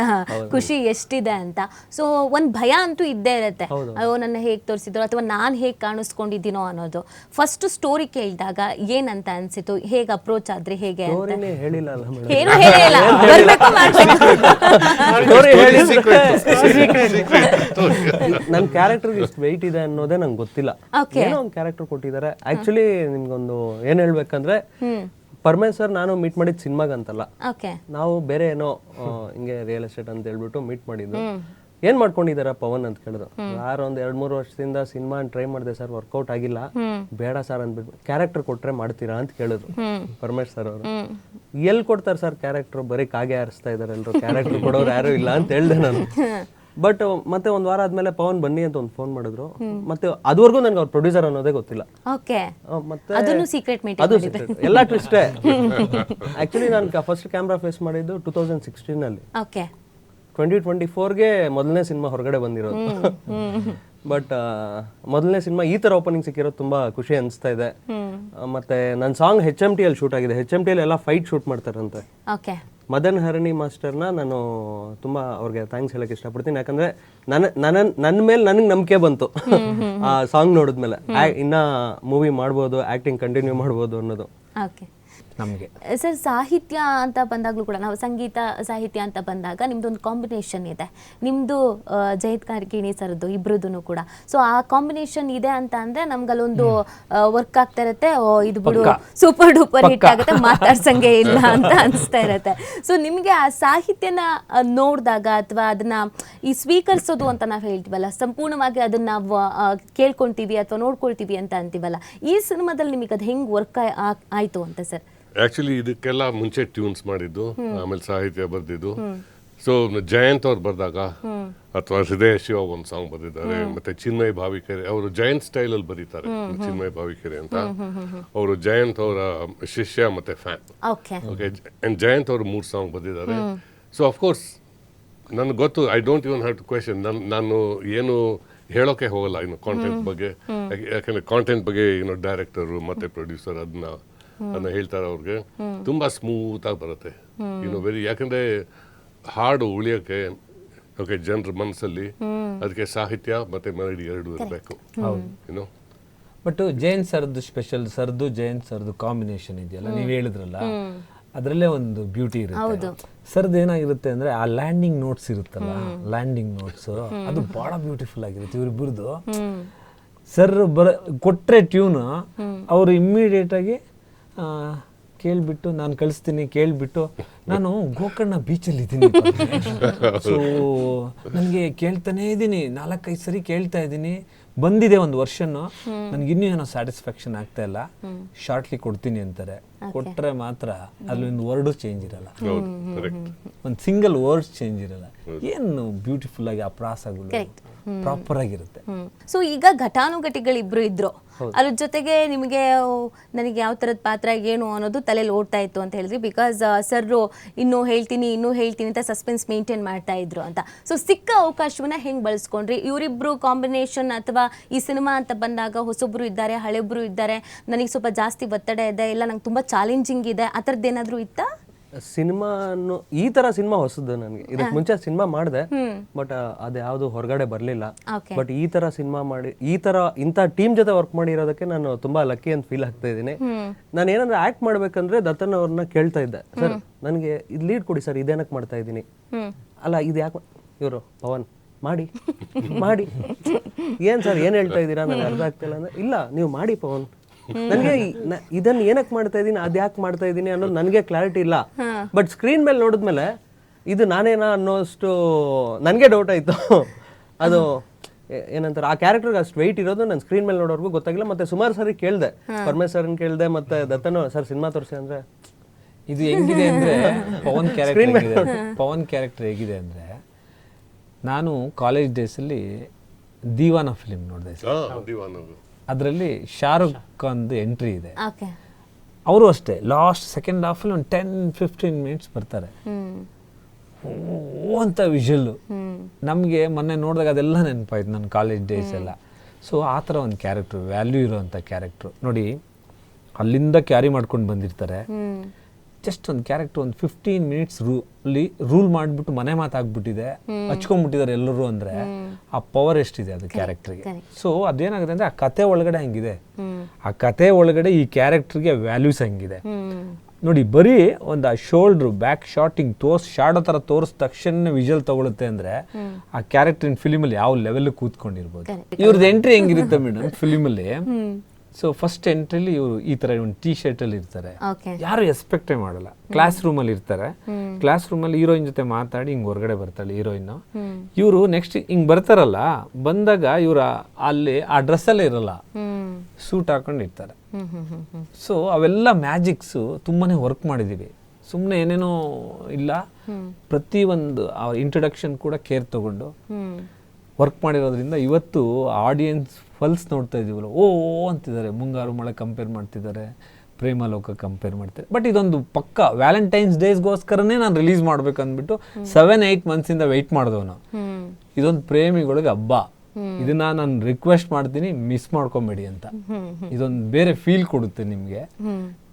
ಖುಷಿ ಎಷ್ಟಿದೆ ಅಂತ. ಸೊ ಒಂದ್ ಭಯ ಅಂತೂ ಇದ್ದೇ ಇರುತ್ತೆ, ಅಯ್ಯೋ ನನ್ನ ಹೇಗ್ ತೋರಿಸಿದ್ರು ಅಥವಾ ನಾನ್ ಹೇಗ್ ಕಾಣಿಸ್ಕೊಂಡಿದ್ದೀನೋ ಅನ್ನೋದು. ಫಸ್ಟ್ ಸ್ಟೋರಿ ಕೇಳಿದಾಗ ಏನಂತ ಅನ್ಸಿತ್ತು, ಹೇಗ್ ಅಪ್ರೋಚ್ ಆದ್ರಿ, ಹೇಗೆ ಅಂತ? ಏನು ಹೇಳಿಲ್ಲ, ಬರ್ಬೇಕು ಮಾಡ್ಬೇಕು. ನನ್ನ ಕ್ಯಾರೆಕ್ಟರ್ ಇಷ್ಟು ವೆಯ್ಟ್ ಇದೆ ಅನ್ನೋದೇ ನಂಗೆ ಗೊತ್ತಿಲ್ಲ. ಏನೋ ಒಂದು ಕ್ಯಾರೆಕ್ಟರ್ ಕೊಟ್ಟಿದ್ದಾರೆ. ಆಕ್ಚುಲಿ ನಿಮ್ಗೊಂದು ಏನ್ ಹೇಳ್ಬೇಕಂದ್ರೆ, ಪರಮೇಶ್ ಸರ್ ನಾನು ಮೀಟ್ ಮಾಡಿದ್ ಸಿನಿಮಾಗಂತಲ್ಲ, ನಾವು ಬೇರೆ ಏನೋ ಹಿಂಗೆ ರಿಯಲ್ ಎಸ್ಟೇಟ್ ಅಂತ ಹೇಳ್ಬಿಟ್ಟು ಮೀಟ್ ಮಾಡಿದ್ದು. ಏನ್ ಮಾಡ್ಕೊಂಡಿದಾರ ಪವನ್ ಅಂತ ಕೇಳಿದ್ರು. ಯಾರು ಒಂದ್ 2-3 ವರ್ಷದಿಂದ ಸಿನಿಮಾ ಟ್ರೈ ಮಾಡಿದೆ ಸರ್, ವರ್ಕೌಟ್ ಆಗಿಲ್ಲ, ಬೇಡ ಸರ್ ಅಂದ್ಬಿಟ್ಟು ಕ್ಯಾರೆಕ್ಟರ್ ಕೊಟ್ರೆ ಮಾಡ್ತೀರಾ ಅಂತ ಕೇಳಿದ್ರು ಪರಮೇಶ್ ಸರ್ ಅವರು. ಎಲ್ಲಿ ಕೊಡ್ತಾರೆ ಸರ್ ಕ್ಯಾರೆಕ್ಟರ್, ಬರೀ ಕಾಗೆ ಹಾರಿಸ್ತಾ ಇದಾರೆ ಎಲ್ರು, ಕ್ಯಾರೆಕ್ಟರ್ ಕೊಡೋರು ಯಾರು ಇಲ್ಲ ಅಂತ ಹೇಳ್ದೆ ನಾನು. ಬಟ್ ಮತ್ತೆ ಒಂದ್ ವಾರ ಆದ್ಮೇಲೆ ಪವನ್ ಬನ್ನಿ ಅಂತ ಒಂದು ಫೋನ್ ಮಾಡಿದ್ರು. ಮತ್ತೆ ಅದುವರೆಗೂ ನನ್ಗೆ ಅವ್ರ ಪ್ರೊಡ್ಯೂಸರ್ ಅನ್ನೋದೇ ಗೊತ್ತಿಲ್ಲ. ಮತ್ತೆ ಅದು ಸೀಕ್ರೆಟ್, ಎಲ್ಲ ಟ್ವಿಸ್ಟೇ. ಆಕ್ಚುಲಿ ನಾನು ಫಸ್ಟ್ ಕ್ಯಾಮ್ರಾ ಫೇಸ್ ಮಾಡಿದ್ದು 2016 ಅಲ್ಲಿ. 2024ಗೆ ಮೊದಲನೇ ಸಿನಿಮಾ ಹೊರಗಡೆ ಬಂದಿರೋದು. ಬಟ್ ಮೊದಲನೇ ಸಿನಿಮಾ ಈ ತರ ಓಪನಿಂಗ್ ಸಿಕ್ಕಿರೋದು ತುಂಬಾ ಖುಷಿ ಅನಿಸ್ತಾ ಇದೆ. ಮತ್ತೆ ನನ್ನ ಸಾಂಗ್ HMT ಅಲ್ಲಿ ಶೂಟ್ ಆಗಿದೆ. HMT ಅಲ್ಲಿ ಎಲ್ಲ ಫೈಟ್ ಶೂಟ್ ಮಾಡ್ತಾರಂತೆ. ಮದನ್ ಹರಣಿ ಮಾಸ್ಟರ್ನ ನಾನು ತುಂಬಾ ಅವ್ರಿಗೆ ಥ್ಯಾಂಕ್ಸ್ ಹೇಳಕ್ ಇಷ್ಟಪಡ್ತೀನಿ. ಯಾಕಂದ್ರೆ ನನ್ನ ಮೇಲೆ ನನಗೆ ನಂಬಿಕೆ ಬಂತು ಆ ಸಾಂಗ್ ನೋಡಿದ್ಮೇಲೆ, ಇನ್ನ ಮೂವಿ ಮಾಡ್ಬೋದು, ಆಕ್ಟಿಂಗ್ ಕಂಟಿನ್ಯೂ ಮಾಡ್ಬೋದು ಅನ್ನೋದು. ನಮಗೆ. ಸರ್, ಸಾಹಿತ್ಯ ಅಂತ ಬಂದಾಗಲೂ ಕೂಡ ನಾವು ಸಂಗೀತ ಸಾಹಿತ್ಯ ಅಂತ ಬಂದಾಗ ನಿಮ್ದೊಂದು ಕಾಂಬಿನೇಷನ್ ಇದೆ, ನಿಮ್ಮದು ಜಯಂತ್ ಕಾರಕಿಣಿ ಸರ್ದು ಇಬ್ರದ್ದು ಕೂಡ. ಸೊ ಆ ಕಾಂಬಿನೇಷನ್ ಇದೆ ಅಂತ ಅಂದರೆ ನಮ್ಗಲ್ಲೊಂದು ವರ್ಕ್ ಆಗ್ತಾ ಇರುತ್ತೆ, ಇದು ಬಿಡು ಸೂಪರ್ ಡೂಪರ್ ಹಿಟ್ ಆಗುತ್ತೆ, ಮಾತಾಡ್ಸಂಗೆ ಇಲ್ಲ ಅಂತ ಅನಿಸ್ತಾ ಇರುತ್ತೆ. ಸೊ ನಿಮಗೆ ಆ ಸಾಹಿತ್ಯನ ನೋಡಿದಾಗ ಅಥವಾ ಅದನ್ನ ಈ ಸ್ವೀಕರಿಸೋದು ಅಂತ ನಾವು ಹೇಳ್ತೀವಲ್ಲ, ಸಂಪೂರ್ಣವಾಗಿ ಅದನ್ನ ನಾವು ಕೇಳ್ಕೊಳ್ತೀವಿ ಅಥವಾ ನೋಡ್ಕೊಳ್ತೀವಿ ಅಂತ ಅಂತೀವಲ್ಲ, ಈ ಸಿನಿಮಾದಲ್ಲಿ ನಿಮಗೆ ಅದು ಹೆಂಗೆ ವರ್ಕ್ ಆಯಿತು ಅಂತ ಸರ್? ಆ್ಯಕ್ಚುಲಿ ಇದಕ್ಕೆಲ್ಲ ಮುಂಚೆ ಟ್ಯೂನ್ಸ್ ಮಾಡಿದ್ದು, ಆಮೇಲೆ ಸಾಹಿತ್ಯ ಬರೆದಿದ್ದು. ಸೊ ಜಯಂತ್ ಅವ್ರು ಬರೆದಾಗ ಅಥವಾ ಹೃದಯ ಶಿವ ಒಂದು ಸಾಂಗ್ ಬರೆದಿದ್ದಾರೆ, ಮತ್ತೆ ಚಿನ್ಮಯ್ ಭಾವಿಕೆರೆ ಅವರು ಜಯಂತ್ ಸ್ಟೈಲಲ್ಲಿ ಬರೀತಾರೆ. ಚಿನ್ಮಯ್ ಭಾವಿಕೆರೆ ಅಂತ ಅವರು ಜಯಂತ್ ಅವರ ಶಿಷ್ಯ ಮತ್ತೆ ಫ್ಯಾನ್. ಓಕೆ, ಅಂಡ್ ಜಯಂತ್ ಅವರು 3 ಸಾಂಗ್ ಬರೆದಿದ್ದಾರೆ. ಸೊ ಅಫ್ಕೋರ್ಸ್ ನನಗೆ ಗೊತ್ತು, I don't even have to question. ನಾನು ಏನು ಹೇಳೋಕೆ ಹೋಗಲ್ಲ ಇನ್ನು ಕಾಂಟೆಂಟ್ ಬಗ್ಗೆ, ಯಾಕಂದ್ರೆ ಕಾಂಟೆಂಟ್ ಬಗ್ಗೆ ಡೈರೆಕ್ಟರು ಮತ್ತೆ ಪ್ರೊಡ್ಯೂಸರ್ ಅದನ್ನ ಹೇಳ್ತಾರೆ. ಅವ್ರಿಗೆ ತುಂಬಾ ಸ್ಮೂತ್ ಆಗಿ ಬರುತ್ತೆ, ಯಾಕಂದ್ರೆ ಹಾಡು ಉಳಿಯೋಕೆ ಜನರ ಮನಸ್ಸಲ್ಲಿ ಅದಕ್ಕೆ ಸಾಹಿತ್ಯ ಮತ್ತೆ ಮೆಲಡಿ ಎರಡು ಇರಬೇಕು. ಬಟ್ ಜಯಂತ್ ಸರ್ದು ಸ್ಪೆಷಲ್, ಸರ್ದು ಜಯಂತ್ ಸರ್ದು ಕಾಂಬಿನೇಷನ್ ಇದೆಯಲ್ಲ, ನೀವು ಹೇಳಿದ್ರಲ್ಲ, ಅದರಲ್ಲೇ ಒಂದು ಬ್ಯೂಟಿ ಇರುತ್ತೆ. ಸರ್ದು ಏನಾಗಿರುತ್ತೆ ಅಂದ್ರೆ ಆ ಲ್ಯಾಂಡಿಂಗ್ ನೋಟ್ಸ್ ಇರುತ್ತಲ್ಲ, ಲ್ಯಾಂಡಿಂಗ್ ನೋಟ್ಸ್ ಅದು ಬಹಳ ಬ್ಯೂಟಿಫುಲ್ ಆಗಿರುತ್ತೆ ಇವರಿಬ್ಬರದು. ಸರ್ ಕೊಟ್ರೆ ಟ್ಯೂನ್ ಅವರು ಇಮ್ಮಿಡಿಯೇಟ್ ಆಗಿ ಕೇಳ್ಬಿಟ್ಟು ನಾನು ಕಳಿಸ್ತೀನಿ, ಕೇಳ್ಬಿಟ್ಟು ನಾನು ಗೋಕರ್ಣ ಬೀಚಲ್ಲಿ ಇದ್ದೀನಿ, ಸೊ ನನಗೆ ಕೇಳ್ತಾನೇ ಇದ್ದೀನಿ, 4-5 ಸರಿ ಕೇಳ್ತಾ ಇದ್ದೀನಿ, ಬಂದಿದೆ ಒಂದು ವರ್ಷನ್, ನನಗಿನ್ನೂ ಏನೋ ಸ್ಯಾಟಿಸ್ಫ್ಯಾಕ್ಷನ್ ಆಗ್ತಾ ಇಲ್ಲ, ಶಾರ್ಟ್ಲಿ ಕೊಡ್ತೀನಿ ಅಂತಾರೆ. ಕೊಟ್ಟರೆ ಮಾತ್ರ ಅಲ್ಲಿ ಒಂದು ವರ್ಡು ಚೇಂಜ್ ಇರಲ್ಲ, ಒಂದು ಸಿಂಗಲ್ ವರ್ಡ್ ಚೇಂಜ್ ಇರಲ್ಲ, ಏನು ಬ್ಯೂಟಿಫುಲ್ ಆಗಿ ಆ ಪ್ರಾಸಗಳು ಪ್ರಾಪರ್ ಆಗಿರುತ್ತೆ. ಸೊ ಈಗ ಘಟಾನುಘಟಿಗಳಿಬ್ರು ಇದ್ರು, ಅದ್ರ ಜೊತೆಗೆ ನಿಮಗೆ ನನಗೆ ಯಾವ ಥರದ ಪಾತ್ರ ಏನು ಅನ್ನೋದು ತಲೆಯಲ್ಲಿ ಓಡ್ತಾ ಇತ್ತು ಅಂತ ಹೇಳಿದ್ರಿ. ಬಿಕಾಸ್ ಸರ್ ಇನ್ನೂ ಹೇಳ್ತೀನಿ ಅಂತ ಸಸ್ಪೆನ್ಸ್ ಮೇಂಟೈನ್ ಮಾಡ್ತಾ ಇದ್ರು ಅಂತ. ಸೊ ಸಿಕ್ಕ ಅವಕಾಶವನ್ನ ಹೆಂಗೆ ಬಳಸ್ಕೊಂಡ್ರಿ? ಇವರಿಬ್ರು ಕಾಂಬಿನೇಷನ್ ಅಥವಾ ಈ ಸಿನಿಮಾ ಅಂತ ಬಂದಾಗ ಹೊಸೊಬ್ರು ಇದ್ದಾರೆ, ಹಳೆಬ್ರು ಇದ್ದಾರೆ, ನನಗೆ ಸ್ವಲ್ಪ ಜಾಸ್ತಿ ಒತ್ತಡ ಇದೆ, ಇಲ್ಲ ನಂಗೆ ತುಂಬ ಚಾಲೆಂಜಿಂಗ್ ಇದೆ, ಆ ಥರದ್ದು ಏನಾದರೂ ಇತ್ತಾ? ಸಿನಿಮಾ ಈ ತರ ಸಿನಿಮಾ ಹೊಸದು ನನಗೆ. ಇದಕ್ಕೆ ಮುಂಚೆ ಸಿನಿಮಾ ಮಾಡಿದೆ, ಬಟ್ ಅದು ಯಾವುದು ಹೊರಗಡೆ ಬರಲಿಲ್ಲ. ಬಟ್ ಈ ತರ ಸಿನಿಮಾ ಮಾಡಿ ಇಂಥ ಟೀಮ್ ಜೊತೆ ವರ್ಕ್ ಮಾಡಿರೋದಕ್ಕೆ ನಾನು ತುಂಬಾ ಲಕ್ಕಿ ಅಂತ ಫೀಲ್ ಆಗ್ತಾ ಇದ್ದೀನಿ. ನಾನು ಏನಂದ್ರೆ ಆಕ್ಟ್ ಮಾಡ್ಬೇಕಂದ್ರೆ ದತ್ತನ್ ಅವ್ರನ್ನ ಕೇಳ್ತಾ ಇದ್ದೆ, ಸರ್ ನನಗೆ ಇದು ಲೀಡ್ ಕೊಡಿ ಸರ್, ಇದೇನಕ್ಕೆ ಮಾಡ್ತಾ ಇದ್ದೀನಿ, ಅಲ್ಲ ಇದು ಯಾಕೆ, ಇವರು ಪವನ್ ಮಾಡಿ ಮಾಡಿ ಏನ್ ಸರ್ ಏನ್ ಹೇಳ್ತಾ ಇದ್ದೀರಾ ನನಗೆ ಅರ್ಥ ಆಗ್ತಿಲ್ಲ ಅಂದ್ರೆ, ಇಲ್ಲ ನೀವು ಮಾಡಿ ಪವನ್, ನನಗೆ ಇದನ್ನ ಏನಕ್ಕೆ ಮಾಡ್ತಾ ಇದ್ದೀನಿ, ಅದ್ಯಾಕೆ ಮಾಡ್ತಾ ಇದ್ದೀನಿ ಅನ್ನೋದು ನನಗೆ ಕ್ಲಾರಿಟಿ ಇಲ್ಲ. ಬಟ್ ಸ್ಕ್ರೀನ್ ಮೇಲೆ ನೋಡಿದ್ಮೇಲೆ ಇದು ನಾನೇನಾ ಅನ್ನೋಷ್ಟು ನನಗೆ ಡೌಟ್ ಆಯ್ತು. ಅದು ಏನಂತಾರೆ, ಆ ಕ್ಯಾರೆಕ್ಟರ್ಗೆ ಅಷ್ಟು ವೆಯ್ಟ್ ಇರೋದು ನನ್ನ ಸ್ಕ್ರೀನ್ ಮೇಲೆ ನೋಡೋರ್ಗೂ ಗೊತ್ತಾಗಿಲ್ಲ. ಮತ್ತೆ ಸುಮಾರು ಸರಿ ಕೇಳಿದೆ, ಪರಮೇಶ್ವರನ್ ಕೇಳಿದೆ, ಮತ್ತೆ ದತ್ತನ್ ಸರ್ ಸಿನಿಮಾ ತೋರಿಸಿ ಅಂದ್ರೆ, ಇದು ಹೆಂಗಿದೆ ಅಂದ್ರೆ ಪವನ್ ಕ್ಯಾರೆಕ್ಟರ್ ಹೇಗಿದೆ ಅಂದ್ರೆ, ನಾನು ಕಾಲೇಜ್ ಡೇಸಲ್ಲಿ ದೀವಾನ ಫಿಲಿಮ್ ನೋಡಿದೆ. ಅದರಲ್ಲಿ ಶಾರುಖ್ ಖಾನ್ದು ಎಂಟ್ರಿ ಇದೆ. ಅವರು ಅಷ್ಟೇ ಲಾಸ್ಟ್ ಸೆಕೆಂಡ್ ಹಾಫಲ್ಲಿ ಒಂದು 10-15 ಮಿನಿಟ್ಸ್ ಬರ್ತಾರೆ, ಓ ಅಂತ ವಿಷಲ್ಲು. ನಮಗೆ ಮೊನ್ನೆ ನೋಡಿದಾಗ ಅದೆಲ್ಲ ನೆನಪಾಯ್ತು ನನ್ನ ಕಾಲೇಜ್ ಡೇಸ್ ಎಲ್ಲ. ಸೊ ಆ ಥರ ಒಂದು ಕ್ಯಾರೆಕ್ಟ್ರು, ವ್ಯಾಲ್ಯೂ ಇರೋವಂಥ ಕ್ಯಾರೆಕ್ಟ್ರು ನೋಡಿ. ಅಲ್ಲಿಂದ ಕ್ಯಾರಿ ಮಾಡ್ಕೊಂಡು ಬಂದಿರ್ತಾರೆ. ಜಸ್ಟ್ ಒಂದು ಕ್ಯಾರೆಕ್ಟರ್ ಒಂದು 15 ಮಿನಿಟ್ಸ್ ರೂಲ್ ಮಾಡಿಬಿಟ್ಟು ಮನೆ ಮಾತಾಗ್ಬಿಟ್ಟಿದೆ, ಹಚ್ಕೊಂಡ್ಬಿಟ್ಟಿದ್ದಾರೆ ಎಲ್ಲರೂ ಅಂದರೆ ಆ ಪವರ್ ಎಷ್ಟಿದೆ ಅದು ಕ್ಯಾರೆಕ್ಟರ್ಗೆ. ಸೊ ಅದೇನಾಗುತ್ತೆ ಅಂದರೆ ಆ ಕತೆ ಒಳಗಡೆ ಹಂಗಿದೆ, ಆ ಕತೆ ಒಳಗಡೆ ಈ ಕ್ಯಾರೆಕ್ಟರ್ಗೆ ವ್ಯಾಲ್ಯೂಸ್ ಹಂಗಿದೆ ನೋಡಿ. ಬರೀ ಒಂದು ಆ ಶೋಲ್ಡ್ರು ಬ್ಯಾಕ್ ಶಾಟಿಂಗ್ ಶಾಡೋ ಥರ ತೋರಿಸಿದ ತಕ್ಷಣ ವಿಜುವಲ್ ತಗೊಳುತ್ತೆ ಅಂದರೆ ಆ ಕ್ಯಾರೆಕ್ಟರ್ ಫಿಲಿಮಲ್ಲಿ ಯಾವ ಲೆವೆಲ್ ಕೂತ್ಕೊಂಡಿರ್ಬೋದು. ಇವ್ರದ್ದು ಎಂಟ್ರಿ ಹೆಂಗಿರುತ್ತೆ ಮೇಡಮ್ ಫಿಲಿಮಲ್ಲಿ? ಸೊ ಫಸ್ಟ್ ಎಂಟ್ರಿಲಿ ಇವರು ಈ ತರ ಒಂದು ಟೀ ಶರ್ಟ್ ಅಲ್ಲಿ ಇರ್ತಾರೆ, ಯಾರು ಎಕ್ಸ್ಪೆಕ್ಟೇ ಮಾಡಲ್ಲ. ಕ್ಲಾಸ್ ರೂಮ್ ಅಲ್ಲಿ ಇರ್ತಾರೆ, ಕ್ಲಾಸ್ ರೂಮ್ ಅಲ್ಲಿ ಹೀರೋಯಿನ್ ಜೊತೆ ಮಾತಾಡಿ ಹಿಂಗ್ ಹೊರಗಡೆ ಬರ್ತಾಳೆ ಹೀರೋಯಿನ್. ಇವರು ನೆಕ್ಸ್ಟ್ ಹಿಂಗ್ ಬರ್ತಾರಲ್ಲ, ಬಂದಾಗ ಇವ್ರ ಅಲ್ಲಿ ಆ ಡ್ರೆಸ್ ಅಲ್ಲೇ ಇರಲ್ಲ, ಸೂಟ್ ಹಾಕೊಂಡು ಇರ್ತಾರೆ. ಸೊ ಅವೆಲ್ಲ ಮ್ಯಾಜಿಕ್ಸ್ ತುಂಬಾನೇ ವರ್ಕ್ ಮಾಡಿದೀವಿ, ಸುಮ್ಮನೆ ಏನೇನೋ ಇಲ್ಲ. ಪ್ರತಿ ಒಂದು ಇಂಟ್ರೊಡಕ್ಷನ್ ಕೂಡ ಕೇರ್ ತಗೊಂಡು ವರ್ಕ್ ಮಾಡಿರೋದ್ರಿಂದ ಇವತ್ತು ಆಡಿಯನ್ಸ್ ಪಲ್ಸ್ ನೋಡ್ತಾ ಇದೀವಲ್ಲ, ಓ ಅಂತಿದ್ದಾರೆ. ಮುಂಗಾರು ಮಳೆ ಕಂಪೇರ್ ಮಾಡ್ತಿದ್ದಾರೆ, ಪ್ರೇಮ ಲೋಕ ಕಂಪೇರ್ ಮಾಡ್ತಾರೆ. ಬಟ್ ಇದೊಂದು ಪಕ್ಕ ವ್ಯಾಲೆಂಟೈನ್ಸ್ ಡೇಸ್ಗೋಸ್ಕರನೇ ನಾನು ರಿಲೀಸ್ ಮಾಡ್ಬೇಕು ಅಂದ್ಬಿಟ್ಟು 7-8 ಮಂತ್ಸಿಂದ ವೆಯ್ಟ್ ಮಾಡಿದವನು. ಇದೊಂದು ಪ್ರೇಮಿಗಳಿಗೆ ಹಬ್ಬ. ಇದನ್ನ ನಾನು ರಿಕ್ವೆಸ್ಟ್ ಮಾಡ್ತೀನಿ, ಮಿಸ್ ಮಾಡ್ಕೊಬೇಡಿ ಅಂತ. ಇದೊಂದು ಬೇರೆ ಫೀಲ್ ಕೊಡುತ್ತೆ ನಿಮ್ಗೆ.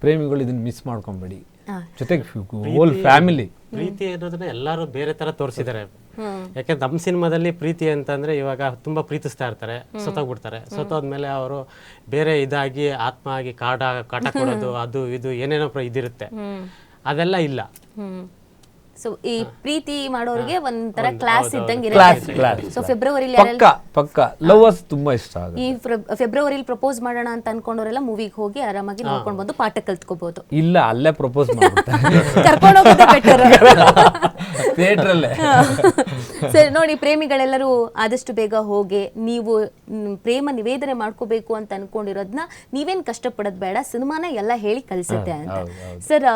ಪ್ರೇಮಿಗಳು ಇದನ್ನ ಮಿಸ್ ಮಾಡ್ಕೊಬೇಡಿ, ಜೊತೆಗೆ ಹೋಲ್ ಫ್ಯಾಮಿಲಿ. ಪ್ರೀತಿ ಅನ್ನೋದನ್ನ ಎಲ್ಲರೂ ಬೇರೆ ತರ ತೋರಿಸಿದ್ದಾರೆ. ಯಾಕೆಂದ್ರೆ ನಮ್ಮ ಸಿನಿಮಾದಲ್ಲಿ ಪ್ರೀತಿ ಅಂತಂದ್ರೆ ಇವಾಗ ತುಂಬಾ ಪ್ರೀತಿಸ್ತಾ ಇರ್ತಾರೆ, ಸತ್ತೋಗ್ಬಿಡ್ತಾರೆ. ಸತ್ತೋದ್ಮೇಲೆ ಅವರು ಬೇರೆ ಇದಾಗಿ ಆತ್ಮ ಆಗಿ ಕಾಟ ಕೊಡೋದು, ಅದು ಇದು ಏನೇನೋ ಇದಿರುತ್ತೆ, ಅದೆಲ್ಲ ಇಲ್ಲ. ಸೊ ಈ ಪ್ರೀತಿ ಮಾಡೋರಿಗೆ ಒಂಥರ ಕ್ಲಾಸ್ ಇದ್ದಂಗೆ ಕ್ಲಾಸ್ ಇರುತ್ತೆ. ಸೊ ಫೆಬ್ರವರಿಲಿ ಪಕ್ಕ ಲವರ್ಸ್ ತುಂಬಾ ಇಷ್ಟ ಆಗುತ್ತೆ. ಈ ಫೆಬ್ರವರಿಲಿ ಪ್ರಪೋಸ್ ಮಾಡೋಣ ಅಂತ ಅನ್ಕೊಂಡವರೆಲ್ಲ ಮೂವಿಗೆ ಹೋಗಿ ಆರಾಮಾಗಿ ನೋಡ್ಕೊಂಡು ಬಂದು ಪಾಠ ಕಲ್ತ್ಕೋಬಹುದು. ಇಲ್ಲ, ಅಲ್ಲೇ ಪ್ರಪೋಸ್ ಮಾಡ್ತಾರೆ ಕರ್ಕೊಂಡು ಹೋಗೋದೇ ಬೆಟರ್ ಥಿಯೇಟರ್ ಅಲ್ಲೇ. ಸರಿ ನೋಡಿ, ಪ್ರೇಮಿಗಳೆಲ್ಲರೂ ಆದಷ್ಟು ಬೇಗ ಹೋಗಿ ನೀವು ಪ್ರೇಮ ನಿವೇದನೆ ಮಾಡ್ಕೋಬೇಕು ಅಂತ ಅನ್ಕೊಂಡಿರೋದನ್ನ ನೀವೇನ್ ಕಷ್ಟಪಡೋದ್ ಬೇಡ, ಸಿನಿಮಾನ ಎಲ್ಲ ಹೇಳಿ ಕಲಿಸುತ್ತೆ ಅಂತ. ಸರ್,